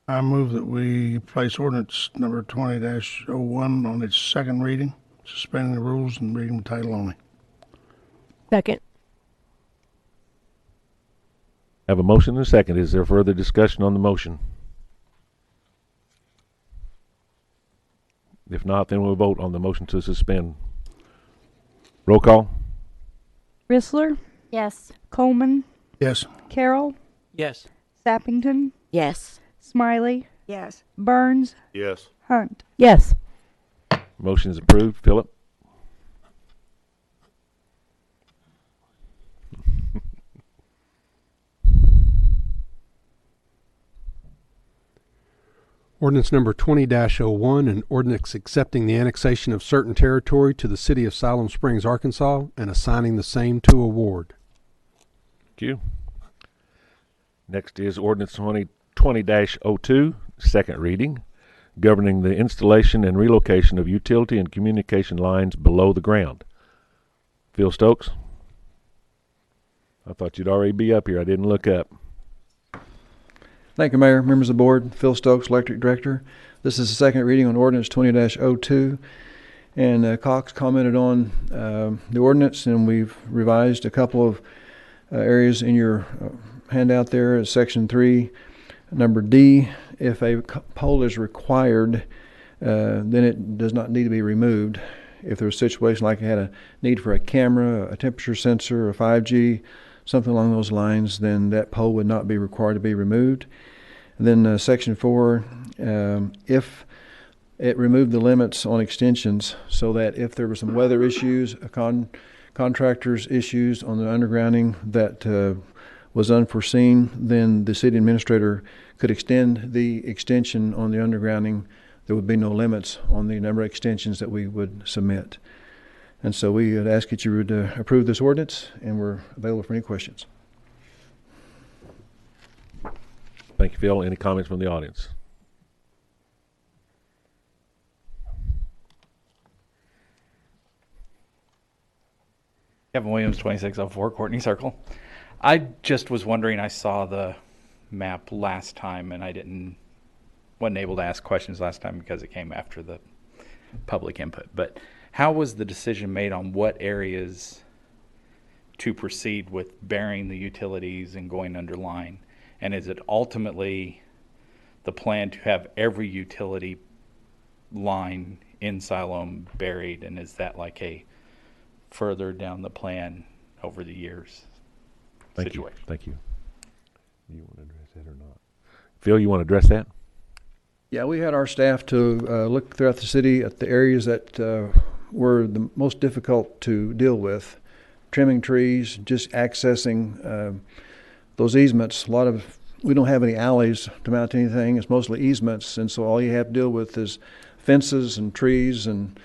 I move that we place ordinance number 20-01 on its second reading, suspending the rules and reading the title only. Second. Have a motion and a second. Is there further discussion on the motion? If not, then we'll vote on the motion to suspend. Roll call. Rissler, Yes. Coleman, Yes. Carroll, Yes. Sappington, Yes. Smiley, Yes. Burns, Yes. Hunt. Yes. Motion is approved. Philip? Ordinance number 20-01, an ordinance accepting the annexation of certain territory to the city of Siloam Springs, Arkansas, and assigning the same to a ward. Thank you. Next is ordinance 20-02, second reading, governing the installation and relocation of utility and communication lines below the ground. Phil Stokes? I thought you'd already be up here. I didn't look up. Thank you, Mayor, members of the board. Phil Stokes, Electric Director. This is the second reading on ordinance 20-02. And Cox commented on the ordinance, and we've revised a couple of areas in your handout there. Section 3, number D, if a pole is required, then it does not need to be removed. If there's a situation like you had a need for a camera, a temperature sensor, a 5G something along those lines, then that pole would not be required to be removed. And then Section 4, if it removed the limits on extensions so that if there were some weather issues, contractors' issues on the undergrounding that was unforeseen, then the city administrator could extend the extension on the undergrounding. There would be no limits on the number of extensions that we would submit. And so we would ask that you would approve this ordinance, and we're available for any questions. Thank you, Phil. Any comments from the audience? Kevin Williams, 2604 Courtney Circle. I just was wondering, I saw the map last time and wasn't able to ask questions last time because it came after the public input. But how was the decision made on what areas to proceed with burying the utilities and going underline? And is it ultimately the plan to have every utility line in Siloam buried? And is that like a further down the plan over the years situation? Thank you. Do you want to address that or not? Phil, you want to address that? Yeah, we had our staff to look throughout the city at the areas that were the most difficult to deal with. Trimming trees, just accessing those easements. We don't have any alleys to mount anything. It's mostly easements, and so all you have to deal with is fences and trees, and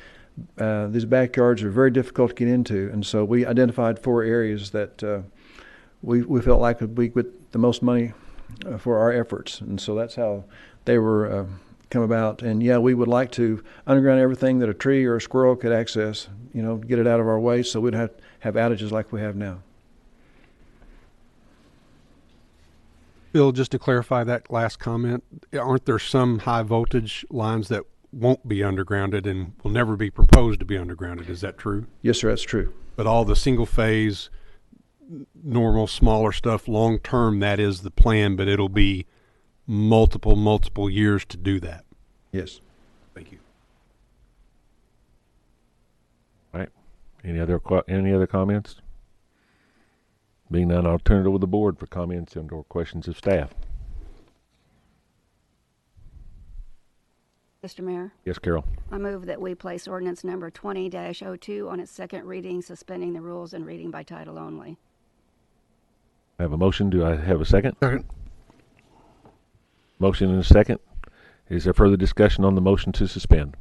these backyards are very difficult to get into. And so we identified 4 areas that we felt like would be with the most money for our efforts, and so that's how they were come about. And yeah, we would like to underground everything that a tree or a squirrel could access, get it out of our way so we'd have outages like we have now. Bill, just to clarify that last comment, aren't there some high voltage lines that won't be undergrounded and will never be proposed to be undergrounded? Is that true? Yes, sir, that's true. But all the single phase, normal, smaller stuff, long term, that is the plan, but it'll be multiple years to do that. Yes. Thank you. All right. Any other comments? Being none, I'll turn it over to the board for comments and or questions of staff. Mr. Mayor, Yes, Carol. I move that we place ordinance number 20-02 on its second reading, suspending the rules and reading by title only. I have a motion. Do I have a second? Second. Motion and a second. Is there further discussion on the motion to suspend?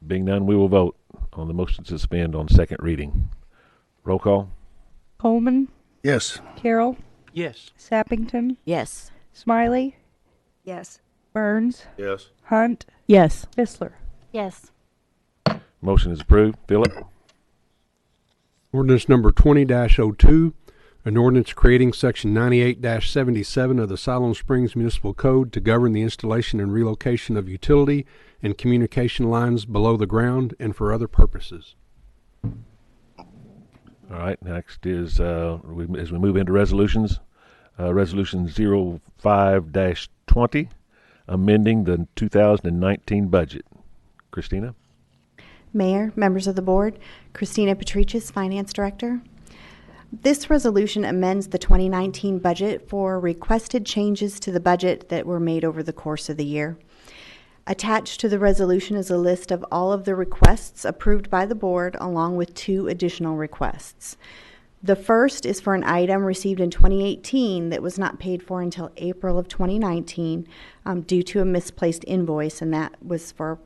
Being none, we will vote on the motion to suspend on second reading. Roll call. Coleman, Yes. Carroll, Yes. Sappington, Yes. Smiley, Yes. Burns, Yes. Hunt, Yes. Fissler. Yes. Motion is approved. Philip? Ordinance number 20-02, an ordinance creating section 98-77 of the Siloam Springs Municipal Code to govern the installation and relocation of utility and communication lines below the ground and for other purposes. All right, next is, as we move into resolutions, Resolution 05-20, amending the 2019 budget. Christina? Mayor, members of the board, Christina Patrichis, Finance Director. This resolution amends the 2019 budget for requested changes to the budget that were made over the course of the year. Attached to the resolution is a list of all of the requests approved by the board, along with 2 additional requests. The first is for an item received in 2018 that was not paid for until April of 2019 due to a misplaced invoice, and that was for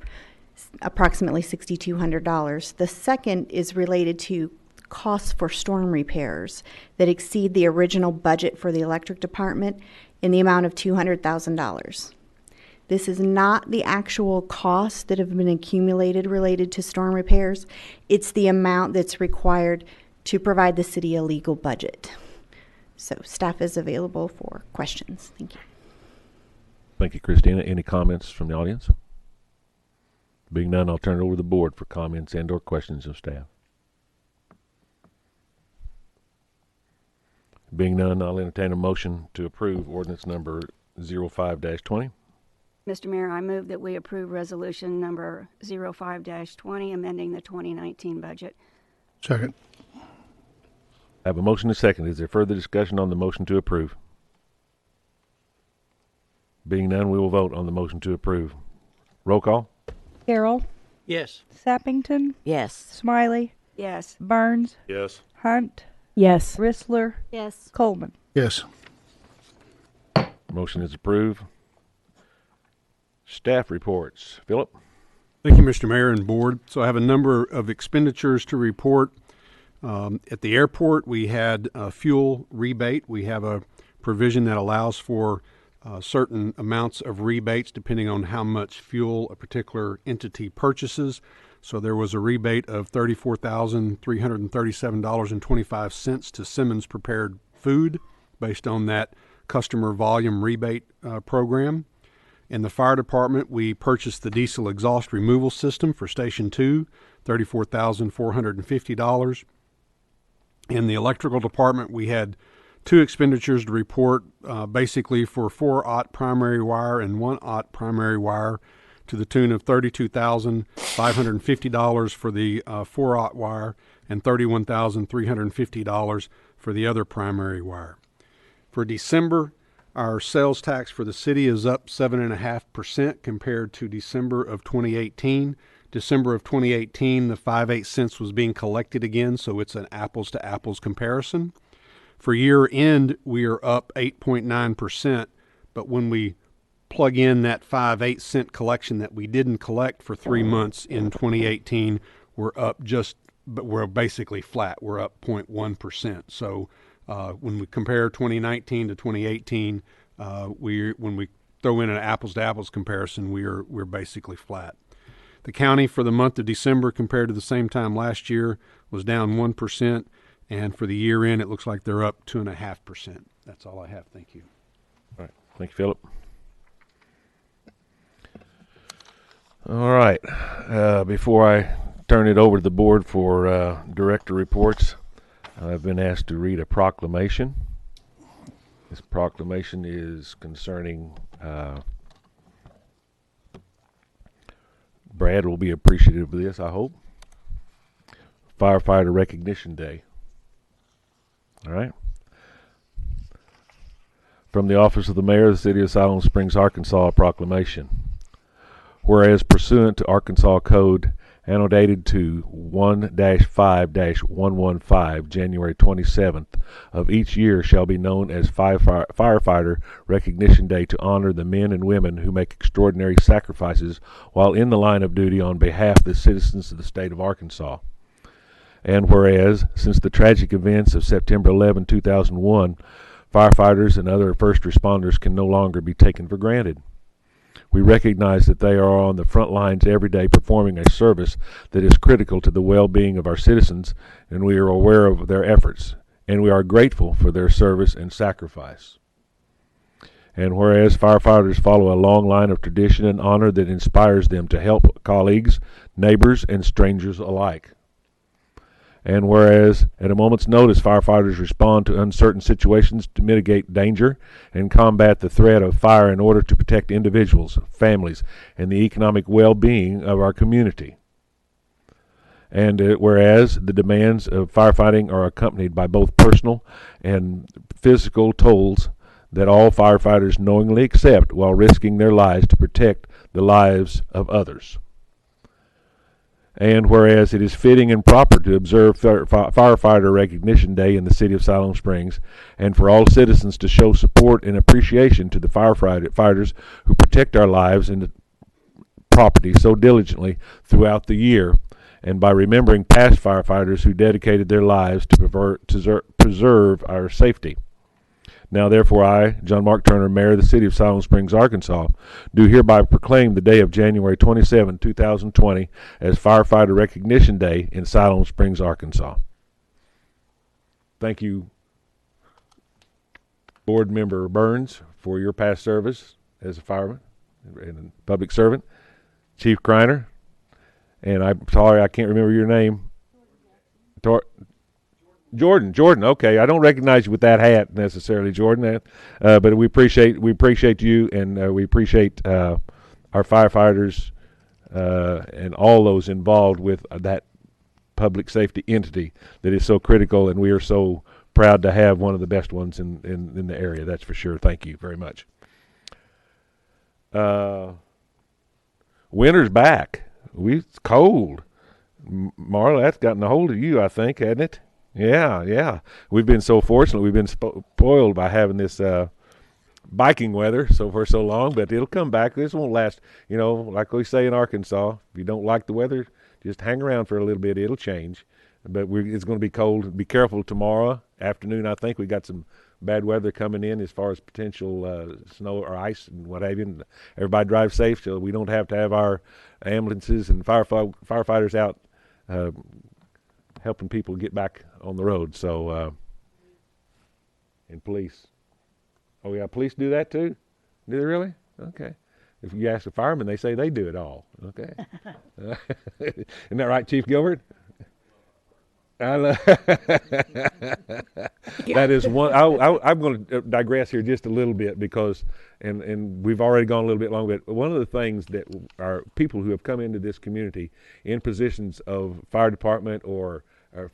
approximately $6,200. The second is related to costs for storm repairs that exceed the original budget for the electric department in the amount of $200,000. This is not the actual costs that have been accumulated related to storm repairs. It's the amount that's required to provide the city a legal budget. So staff is available for questions. Thank you. Thank you, Christina. Any comments from the audience? Being none, I'll turn it over to the board for comments and or questions of staff. Being none, I'll entertain a motion to approve ordinance number 05-20. Mr. Mayor, I move that we approve resolution number 05-20, amending the 2019 budget Second. I have a motion and a second. Is there further discussion on the motion to approve? Being none, we will vote on the motion to approve. Roll call? Carroll, Yes. Sappington, Yes. Smiley, Yes. Burns, Yes. Hunt, Yes. Rissler, Yes. Coleman. Yes. Motion is approved. Staff reports. Philip? Thank you, Mr. Mayor and Board. So I have a number of expenditures to report. At the airport, we had a fuel rebate. We have a provision that allows for certain amounts of rebates depending on how much fuel a particular entity purchases. So there was a rebate of $34,337.25 to Simmons Prepared Food based on that customer volume rebate program. In the fire department, we purchased the diesel exhaust removal system for Station 2, $34,450. In the electrical department, we had two expenditures to report, basically for 4-aught primary wire and 1-aught primary wire to the tune of $32,550 for the 4-aught wire and $31,350 for the other primary wire. For December, our sales tax for the city is up 7.5% compared to December of 2018. December of 2018, the 5/8 cents was being collected again, so it's an apples to apples comparison. For year end, we are up 8.9%, but when we plug in that 5/8 cent collection that we didn't collect for 3 months in 2018, but we're basically flat. We're up 0.1%. So when we compare 2019 to 2018, when we throw in an apples to apples comparison, we're basically flat. The county for the month of December compared to the same time last year was down 1%, and for the year end, it looks like they're up 2.5%. That's all I have. Thank you. All right. Thank you, Philip. All right. Before I turn it over to the board for director reports, I've been asked to read a proclamation. This proclamation is concerning Brad will be appreciative of this, I hope. Firefighter Recognition Day. All right. From the office of the mayor of the city of Siloam Springs, Arkansas, a proclamation. Whereas pursuant to Arkansas Code annotated to 1-5-115, January 27th of each year shall be known as Firefighter Recognition Day to honor the men and women who make extraordinary sacrifices while in the line of duty on behalf of the citizens of the state of Arkansas. And whereas, since the tragic events of September 11, 2001, firefighters and other first responders can no longer be taken for granted. We recognize that they are on the front lines every day performing a service that is critical to the well-being of our citizens, and we are aware of their efforts, and we are grateful for their service and sacrifice. And whereas firefighters follow a long line of tradition and honor that inspires them to help colleagues, neighbors, and strangers alike. And whereas, at a moment's notice, firefighters respond to uncertain situations to mitigate danger and combat the threat of fire in order to protect individuals, families, and the economic well-being of our community. And whereas the demands of firefighting are accompanied by both personal and physical tolls that all firefighters knowingly accept while risking their lives to protect the lives of others. And whereas it is fitting and proper to observe Firefighter Recognition Day in the city of Siloam Springs, and for all citizens to show support and appreciation to the firefighters who protect our lives and property so diligently throughout the year, and by remembering past firefighters who dedicated their lives to preserve our safety. Now therefore I, John Mark Turner, Mayor of the City of Siloam Springs, Arkansas, do hereby proclaim the day of January 27, 2020 as Firefighter Recognition Day in Siloam Springs, Arkansas. Thank you, Board Member Burns, for your past service as a fireman and public servant. Chief Kreiner, and I'm sorry I can't remember your name. Jordan. Okay, I don't recognize you with that hat necessarily, Jordan. But we appreciate you, and we appreciate our firefighters and all those involved with that public safety entity that is so critical, and we are so proud to have one of the best ones in the area. That's for sure. Thank you very much. Winter's back. It's cold. Marla, that's gotten a hold of you, I think, hasn't it? Yeah. We've been so fortunate. We've been spoiled by having this biking weather for so long, but it'll come back. This won't last. Like we say in Arkansas, if you don't like the weather, just hang around for a little bit. It'll change. But it's going to be cold. Be careful tomorrow afternoon. I think we got some bad weather coming in as far as potential snow or ice and what have you. And everybody drive safe so we don't have to have our ambulances and firefighters out helping people get back on the road. So, and police. Oh, yeah, police do that too? Do they really? Okay. If you ask a fireman, they say they do it all. Okay. Isn't that right, Chief Gilbert? That is one. I'm going to digress here just a little bit because, and we've already gone a little bit long, but one of the things that our people who have come into this community in positions of fire department or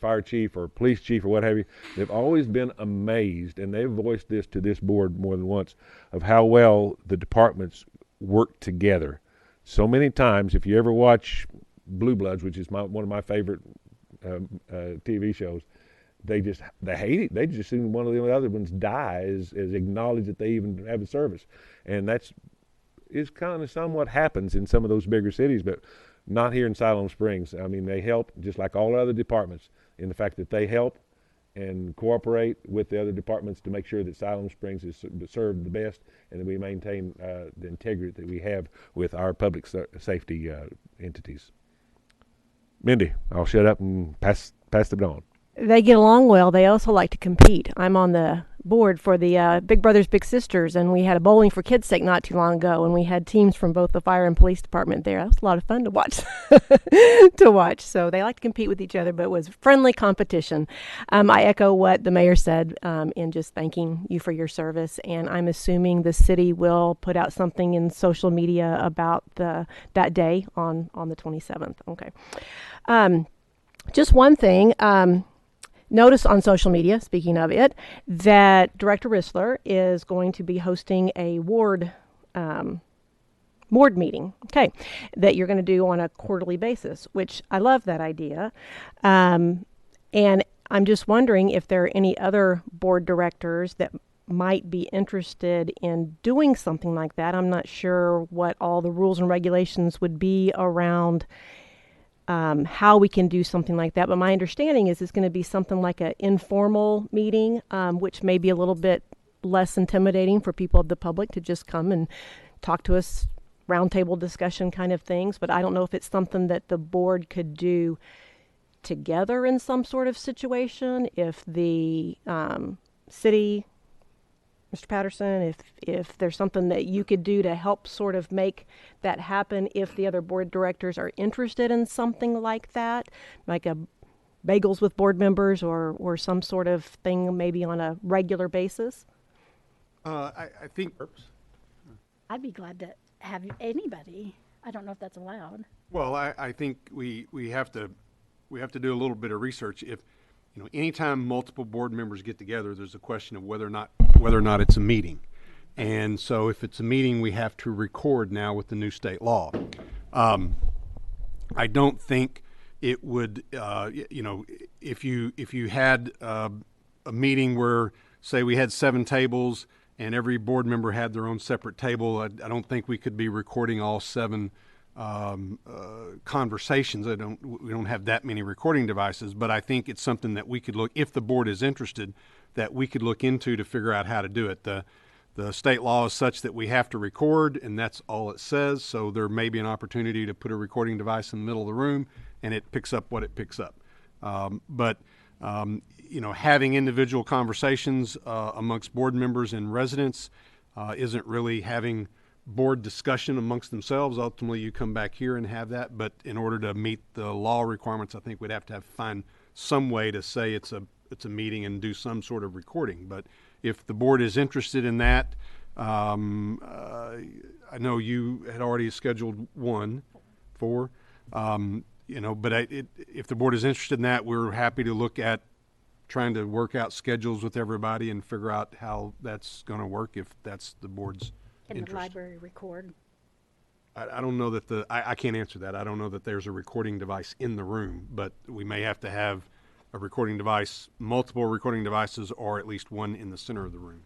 fire chief or police chief or what have you, they've always been amazed, and they've voiced this to this board more than once, of how well the departments work together. So many times, if you ever watch Blue Bloods, which is one of my favorite TV shows, they hate it. They just assume one of the other ones die as acknowledge that they even have a service, and is kind of somewhat happens in some of those bigger cities, but not here in Siloam Springs. I mean, they help just like all other departments in the fact that they help and cooperate with the other departments to make sure that Siloam Springs is served the best, and that we maintain the integrity that we have with our public safety entities. Mindy, I'll shut up and pass it on. They get along well. They also like to compete. I'm on the board for the Big Brothers Big Sisters, and we had a bowling for kids' sake not too long ago, and we had teams from both the fire and police department there. That was a lot of fun to watch. So they like to compete with each other, but it was friendly competition. I echo what the mayor said in just thanking you for your service, and I'm assuming the city will put out something in social media about that day on the 27th. Okay. Just one thing. Notice on social media, speaking of it, that Director Rissler is going to be hosting a ward meeting, that you're going to do on a quarterly basis, which I love that idea. And I'm just wondering if there are any other board directors that might be interested in doing something like that. I'm not sure what all the rules and regulations would be around how we can do something like that. But my understanding is it's going to be something like an informal meeting, which may be a little bit less intimidating for people of the public to just come and talk to us, roundtable discussion kind of things. But I don't know if it's something that the board could do together in some sort of situation. If the city, Mr. Patterson, if there's something that you could do to help sort of make that happen, if the other board directors are interested in something like that, like a bagels with board members or some sort of thing maybe on a regular basis? I think... I'd be glad to have anybody. I don't know if that's allowed. Well, I think we have to do a little bit of research. If anytime multiple board members get together, there's a question of whether or not it's a meeting. And so if it's a meeting, we have to record now with the new state law. I don't think it would, if you had a meeting where, say, we had 7 tables and every board member had their own separate table, I don't think we could be recording all 7 conversations. We don't have that many recording devices, but I think it's something that we could look, if the board is interested, that we could look into to figure out how to do it. The state law is such that we have to record, and that's all it says. So there may be an opportunity to put a recording device in the middle of the room, and it picks up what it picks up. But having individual conversations amongst board members and residents isn't really having board discussion amongst themselves. Ultimately, you come back here and have that, but in order to meet the law requirements, I think we'd have to find some way to say it's a meeting and do some sort of recording. But if the board is interested in that, I know you had already scheduled 4. But if the board is interested in that, we're happy to look at trying to work out schedules with everybody and figure out how that's going to work if that's the board's Can interest. the library record? I don't know that I can't answer that. I don't know that there's a recording device in the room, but we may have to have a recording device, multiple recording devices, or at least one in the center of the room.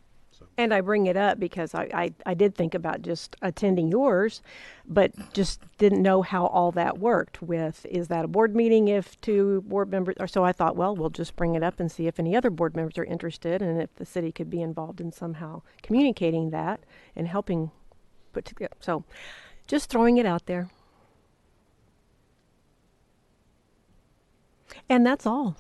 And I bring it up because I did think about just attending yours, but just didn't know how all that worked with, is that a board meeting if two board members, or so I thought, well, we'll just bring it up and see if any other board members are interested and if the city could be involved in somehow communicating that and helping put together. So just throwing it out there. And that's all.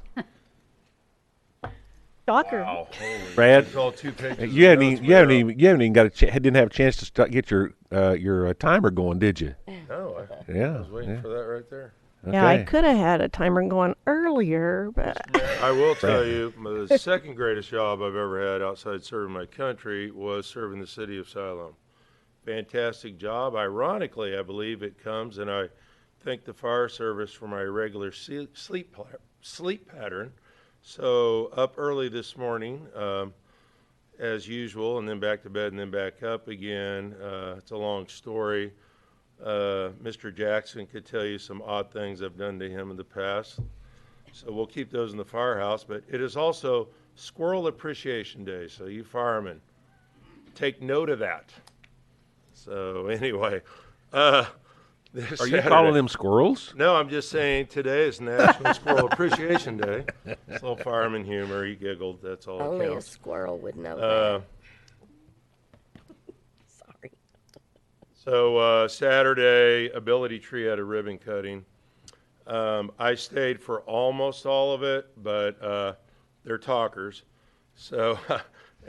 Shocker. Wow. Brad, It's all 2 pages. you haven't even got didn't have a chance to get your timer going, did you? No, I Yeah, was waiting yeah. for that right there. Yeah, I Okay. could have had a timer going earlier, but I will tell you, the second greatest job I've ever had outside serving my country was serving the city of Siloam. Fantastic job. Ironically, I believe it comes, and I thank the fire service for my irregular sleep pattern. So up early this morning, as usual, and then back to bed and then back up again. It's a long story. Mr. Jackson could tell you some odd things I've done to him in the past. So we'll keep those in the firehouse. But it is also Squirrel Appreciation Day. So you firemen, take note of that. So anyway, Are you calling them squirrels? No, I'm just saying today is National Squirrel Appreciation Day. It's a little fireman humor. He giggled. That's all Only that a counts. squirrel would know that. Sorry. So Saturday, Ability Tree had a ribbon cutting. I stayed for almost all of it, but they're talkers. So,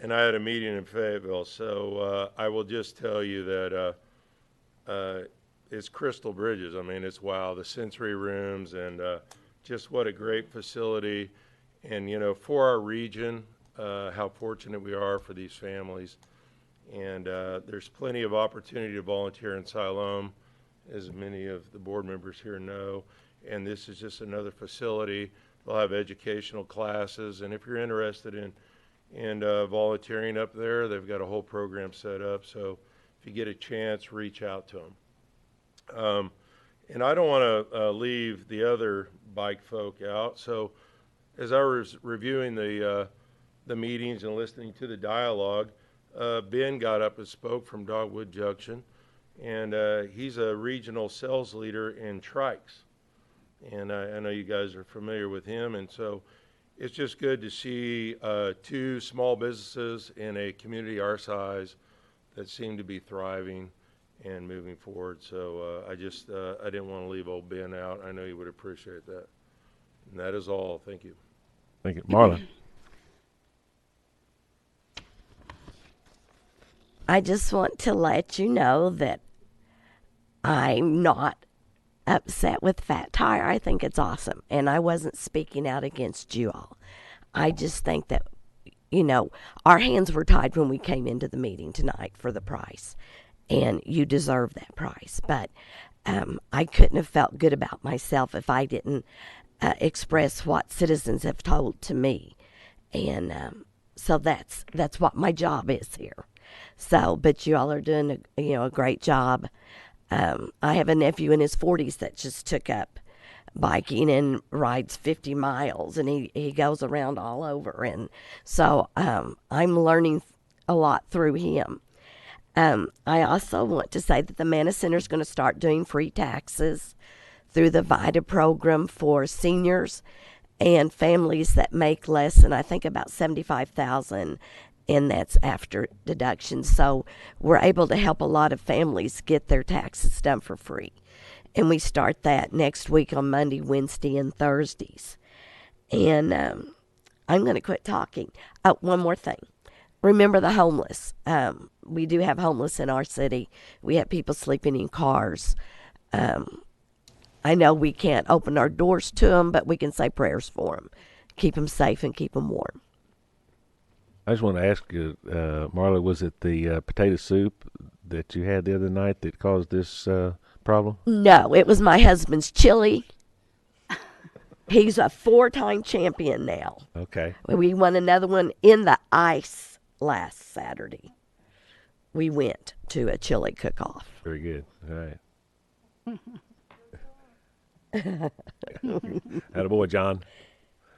and I had a meeting in Fayetteville. So I will just tell you that it's Crystal Bridges. I mean, it's wow, the sensory rooms and just what a great facility. And, for our region, how fortunate we are for these families. And there's plenty of opportunity to volunteer in Siloam, as many of the board members here know. And this is just another facility. They'll have educational classes. And if you're interested in volunteering up there, they've got a whole program set up. So if you get a chance, reach out to them. And I don't want to leave the other bike folk out. So as I was reviewing the meetings and listening to the dialogue, Ben got up and spoke from Dogwood Junction, and he's a regional sales leader in trikes. And I know you guys are familiar with him, and so it's just good to see two small businesses in a community our size that seem to be thriving and moving forward. So I didn't want to leave old Ben out. I know you would appreciate that. And that is all. Thank you. Thank you. Marla. I just want to let you know that I'm not upset with Fat Tire. I think it's awesome. And I wasn't speaking out against you all. I just think that, our hands were tied when we came into the meeting tonight for the price. And you deserve that price. But I couldn't have felt good about myself if I didn't express what citizens have told to me. And so that's what my job is here. So, but you all are doing a great job. I have a nephew in his 40s that just took up biking and rides 50 miles, and he goes around all over. And so I'm learning a lot through him. I also want to say that the Manna Center is going to start doing free taxes through the VITA program for seniors and families that make less than, I think, about $75,000, and that's after deductions. So we're able to help a lot of families get their taxes done for free. And we start that next week on Monday, Wednesday, and Thursdays. And I'm going to quit talking. Oh, one more thing. Remember the homeless. We do have homeless in our city. We have people sleeping in cars. I know we can't open our doors to them, but we can say prayers for them. Keep them safe and keep them warm. I just want to ask you, Marla, was it the potato soup that you had the other night that caused this problem? No, it was my husband's chili He's a 4-time champion now. Okay. We won another one in the ice last Saturday. We went to a chili cook-off. Very good. All right. Attaboy, John.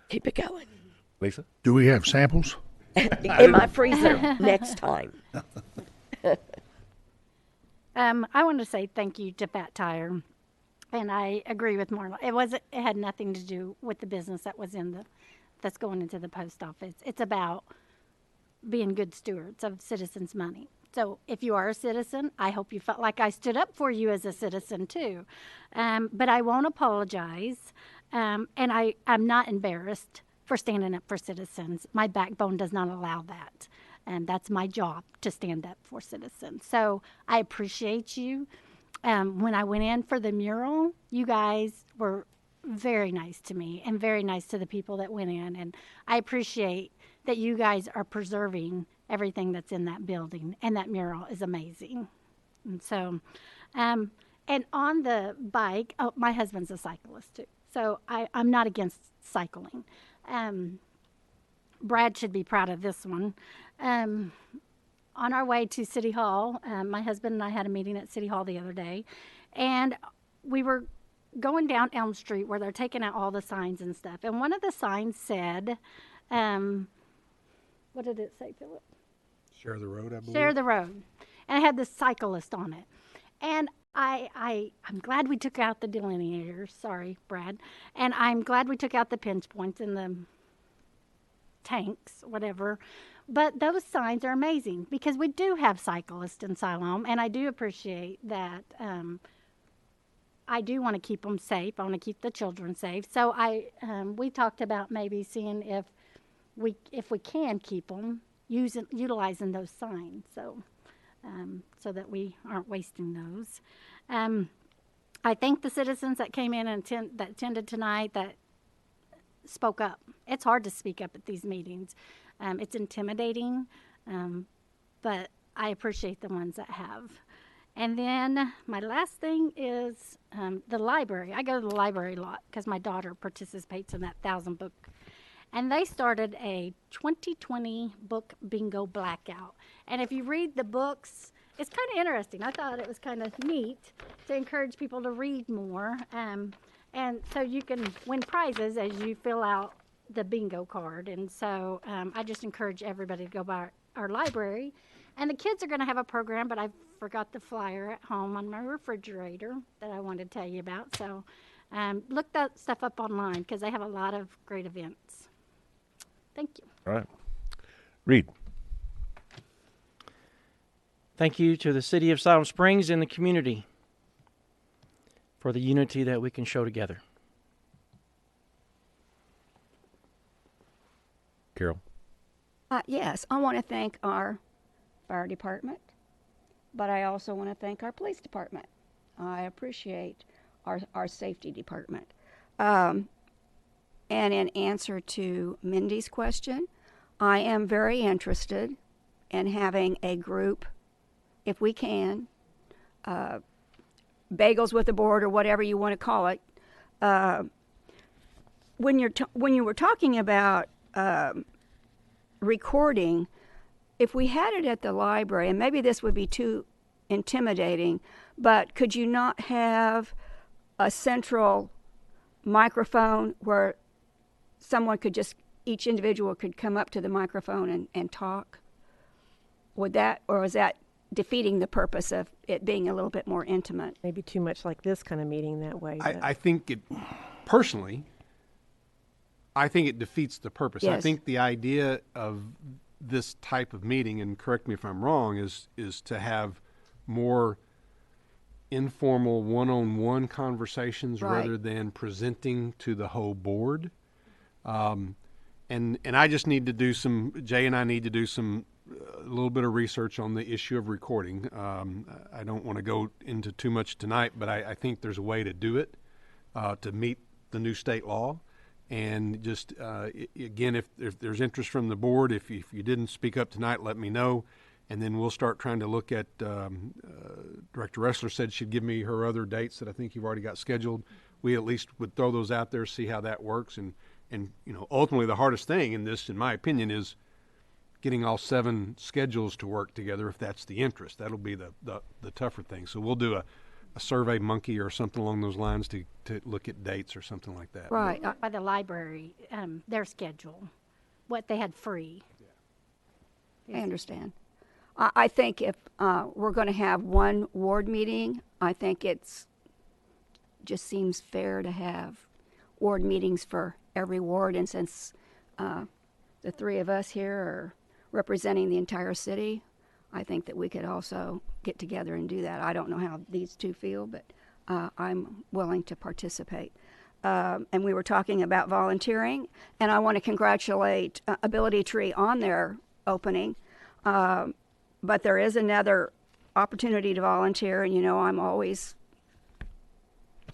Keep it going. Lisa? Do we have samples? In my freezer next time. I want to say thank you to Fat Tire, and I agree with Marla. It had nothing to do with the business that's going into the post office. It's about being good stewards of citizens' money. So if you are a citizen, I hope you felt like I stood up for you as a citizen too. But I won't apologize, and I'm not embarrassed for standing up for citizens. My backbone does not allow that. And that's my job, to stand up for citizens. So I appreciate you. When I went in for the mural, you guys were very nice to me and very nice to the people that went in. And I appreciate that you guys are preserving everything that's in that building. And that mural is amazing. And so, and on the bike, my husband's a cyclist too. So I'm not against cycling. Brad should be proud of this one. On our way to City Hall, my husband and I had a meeting at City Hall the other day, and we were going down Elm Street where they're taking out all the signs and stuff. And one of the signs said, what did it say, Philip? Share the road, I believe. Share the road. And it had the cyclist on it. And I'm glad we took out the delineators. Sorry, Brad. And I'm glad we took out the pinch points and the tanks, whatever. But those signs are amazing because we do have cyclists in Siloam, and I do appreciate that. I do want to keep them safe. I want to keep the children safe. So we talked about maybe seeing if we can keep them utilizing those signs, so that we aren't wasting those. I thank the citizens that came in and that attended tonight that spoke up. It's hard to speak up at these meetings. It's intimidating, but I appreciate the ones that have. And then my last thing is the library. I go to the library a lot because my daughter participates in that 1,000 book. And they started a 2020 book bingo blackout. And if you read the books, it's kind of interesting. I thought it was kind of neat to encourage people to read more. And so you can win prizes as you fill out the bingo card. And so I just encourage everybody to go by our library. And the kids are going to have a program, but I forgot the flyer at home on my refrigerator that I wanted to tell you about. So look that stuff up online because they have a lot of great events. Thank you. All right. Reed. Thank you to the city of Siloam Springs and the community for the unity that we can show together. Carol. Yes, I want to thank our fire department, but I also want to thank our police department. I appreciate our safety department. And in answer to Mindy's question, I am very interested in having a group, if we can, bagels with the board or whatever you want to call it. When you were talking about recording, if we had it at the library, and maybe this would be too intimidating, but could you not have a central microphone where someone could each individual could come up to the microphone and talk? Or is that defeating the purpose of it being a little bit more intimate? Maybe too much like this kind of meeting that way. I think personally, I think it defeats the purpose. Yes. I think the idea of this type of meeting, and correct me if I'm wrong, is to have more informal one-on-one conversations rather than presenting to the whole board. And I just need to do Jay and I need to do a little bit of research on the issue of recording. I don't want to go into too much tonight, but I think there's a way to do it to meet the new state law. And just, again, if there's interest from the board, if you didn't speak up tonight, let me know. And then we'll start trying to look at, Director Ressler said she'd give me her other dates that I think you've already got scheduled. we at least would throw those out there, see how that works. And ultimately the hardest thing in this, in my opinion, is getting all 7 schedules to work together if that's the interest. That'll be the tougher thing. So we'll do a survey monkey or something along those lines to look at dates or something like that. Right. By the library, their schedule, what they had free. I understand. I think if we're going to have one ward meeting, I think it's just seems fair to have ward meetings for every ward. And since the 3 of us here are representing the entire city, I think that we could also get together and do that. I don't know how these 2 feel, but I'm willing to participate. And we were talking about volunteering, and I want to congratulate Ability Tree on their opening. But there is another opportunity to volunteer, and I'm always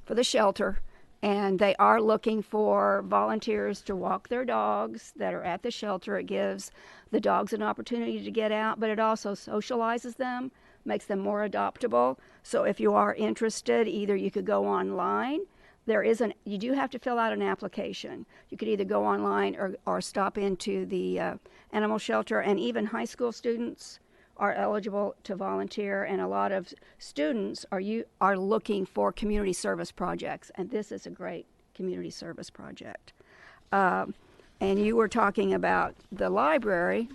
for the shelter, and they are looking for volunteers to walk their dogs that are at the shelter. It gives the dogs an opportunity to get out, but it also socializes them, makes them more adoptable. So if you are interested, either you could go online. You do have to fill out an application. You could either go online or stop into the animal shelter, and even high school students are eligible to volunteer, and a lot of students are looking for community service projects, and this is a great community service project. And you were talking about the library,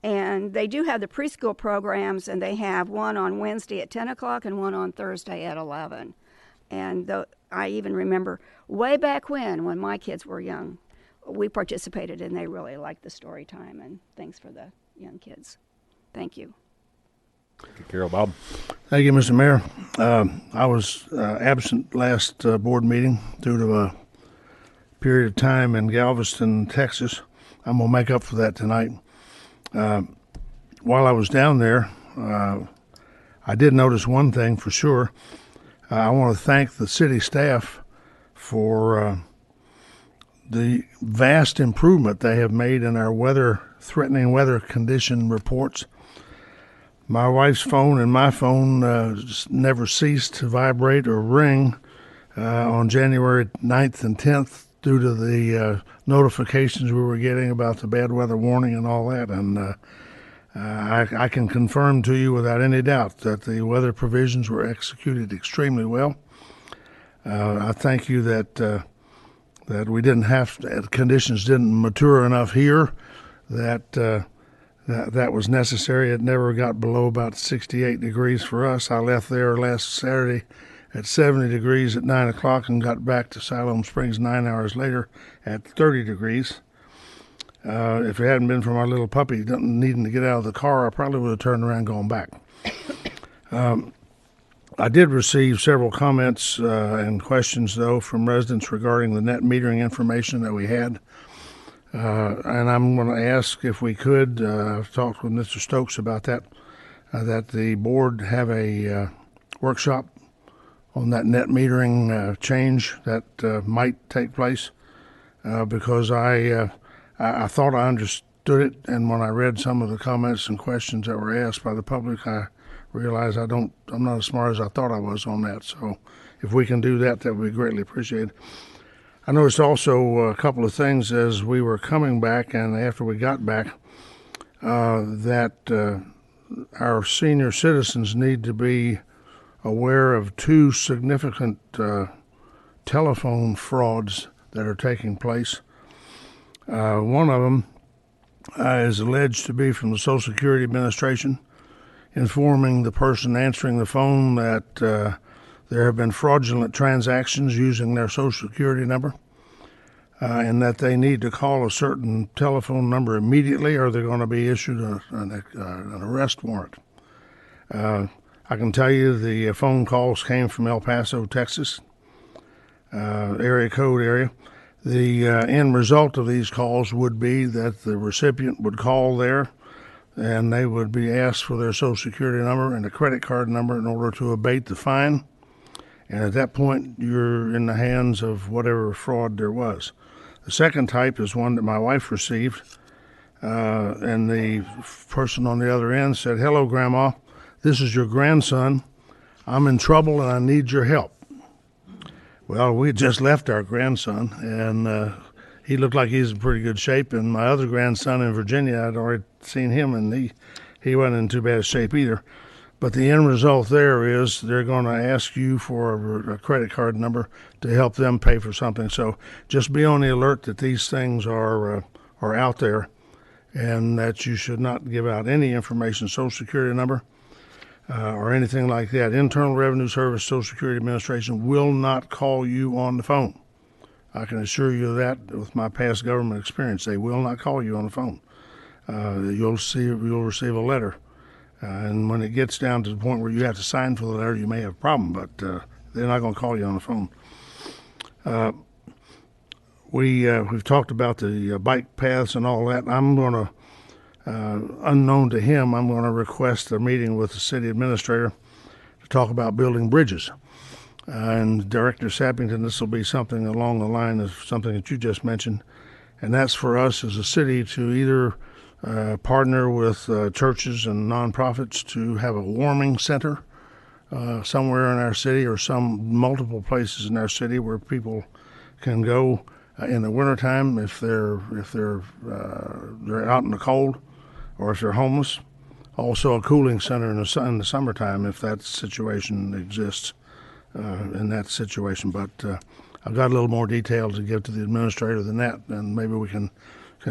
and they do have the preschool programs, and they have one on Wednesday at 10 o'clock and one on Thursday at 11. And I even remember way back when my kids were young, we participated, and they really liked the story time and things for the young kids. Thank you. Carol, Bob. Thank you, Mr. Mayor. I was absent last board meeting due to a period of time in Galveston, Texas. I'm going to make up for that tonight. While I was down there, I did notice one thing for sure. I want to thank the city staff for the vast improvement they have made in our threatening weather condition reports. My wife's phone and my phone never ceased to vibrate or ring on January 9th and 10th due to the notifications we were getting about the bad weather warning and all that. And I can confirm to you without any doubt that the weather provisions were executed extremely well. I thank you that we didn't conditions didn't mature enough here that was necessary. It never got below about 68 degrees for us. I left there last Saturday at 70 degrees at 9 o'clock and got back to Siloam Springs 9 hours later at 30 degrees. If it hadn't been for my little puppy needing to get out of the car, I probably would have turned around and gone back. I did receive several comments and questions, though, from residents regarding the net metering information that we had. And I'm going to ask if we could, I've talked with Mr. Stokes about that the board have a workshop on that net metering change that might take place, because I thought I understood it, and when I read some of the comments and questions that were asked by the public, I realized I'm not as smart as I thought I was on that. So if we can do that, that would be greatly appreciated. I noticed also a couple of things as we were coming back and after we got back, that our senior citizens need to be aware of 2 significant telephone frauds that are taking place. One of them is alleged to be from the Social Security Administration, informing the person answering the phone that there have been fraudulent transactions using their Social Security number, and that they need to call a certain telephone number immediately or they're going to be issued an arrest warrant. I can tell you the phone calls came from El Paso, Texas, area code area. The end result of these calls would be that the recipient would call there and they would be asked for their Social Security number and a credit card number in order to abate the fine. And at that point, you're in the hands of whatever fraud there was. The second type is one that my wife received, and the person on the other end said, "Hello, Grandma. This is your grandson. I'm in trouble and I need your help." Well, we just left our grandson, and he looked like he's in pretty good shape. And my other grandson in Virginia, I'd already seen him, and he wasn't in too bad shape either. But the end result there is they're going to ask you for a credit card number to help them pay for something. So just be on the alert that these things are out there, and that you should not give out any information, Social Security number, or anything like that. Internal Revenue Service, Social Security Administration will not call you on the phone. I can assure you of that with my past government experience. They will not call you on the phone. You'll receive a letter. And when it gets down to the point where you have to sign for the letter, you may have a problem, but they're not going to call you on the phone. We've talked about the bike paths and all that. I'm going to, unknown to him, I'm going to request a meeting with the city administrator to talk about building bridges. And Director Sappington, this will be something along the line of something that you just mentioned, and that's for us as a city to either partner with churches and nonprofits to have a warming center somewhere in our city, or multiple places in our city where people can go in the wintertime if they're out in the cold, or if they're homeless. Also a cooling center in the summertime if that situation exists in that situation. But I've got a little more detail to give to the administrator than that, and maybe we can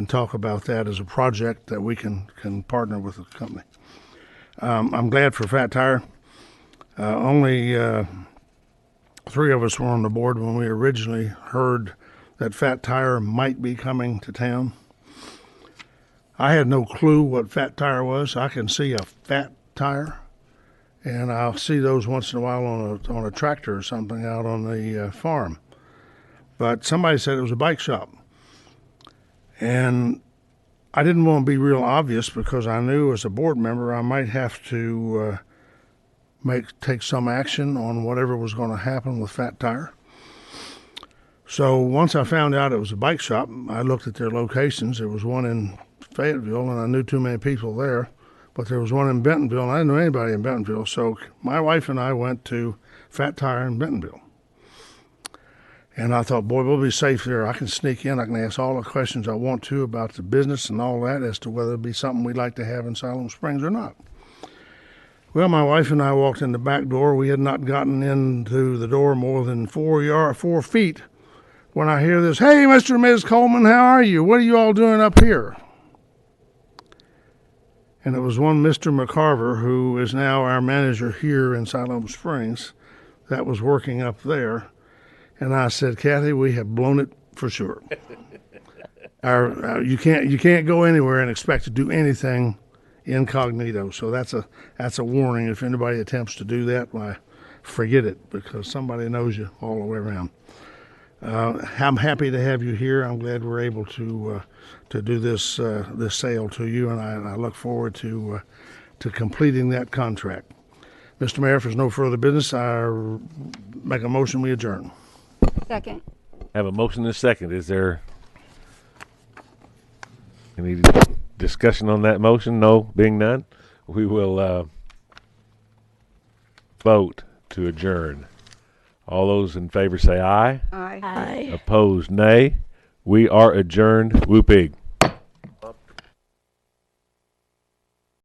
talk about that as a project that we can partner with the company. I'm glad for Fat Tire. Only 3 of us were on the board when we originally heard that Fat Tire might be coming to town. I had no clue what Fat Tire was. I can see a Fat Tire, and I'll see those once in a while on a tractor or something out on the farm. But somebody said it was a bike shop. And I didn't want to be real obvious, because I knew as a board member I might have to take some action on whatever was going to happen with Fat Tire. So once I found out it was a bike shop, I looked at their locations. There was one in Fayetteville, and I knew too many people there. But there was one in Bentonville, and I didn't know anybody in Bentonville. So my wife and I went to Fat Tire in Bentonville. And I thought, boy, we'll be safe there. I can sneak in. I can ask all the questions I want to about the business and all that, as to whether it'd be something we'd like to have in Siloam Springs or not. Well, my wife and I walked in the back door. We had not gotten into the door more than 4 feet when I hear this, "Hey, Mr. and Ms. Coleman, how are you? What are you all doing up here?" And it was one Mr. McCarver, who is now our manager here in Siloam Springs, that was working up there. And I said, "Kathy, we have blown it for sure. You can't go anywhere and expect to do anything incognito." So that's a warning. If anybody attempts to do that, why, forget it, because somebody knows you all the way around. I'm happy to have you here. I'm glad we're able to do this sale to you, and I look forward to completing that contract. Mr. Mayor, if there's no further business, I make a motion we adjourn. Second. Have a motion and a second. Is there any discussion on that motion? No, being none, we will vote to adjourn. All those in favor say aye. Aye. Aye. Opposed, nay. We are adjourned. Whoopig.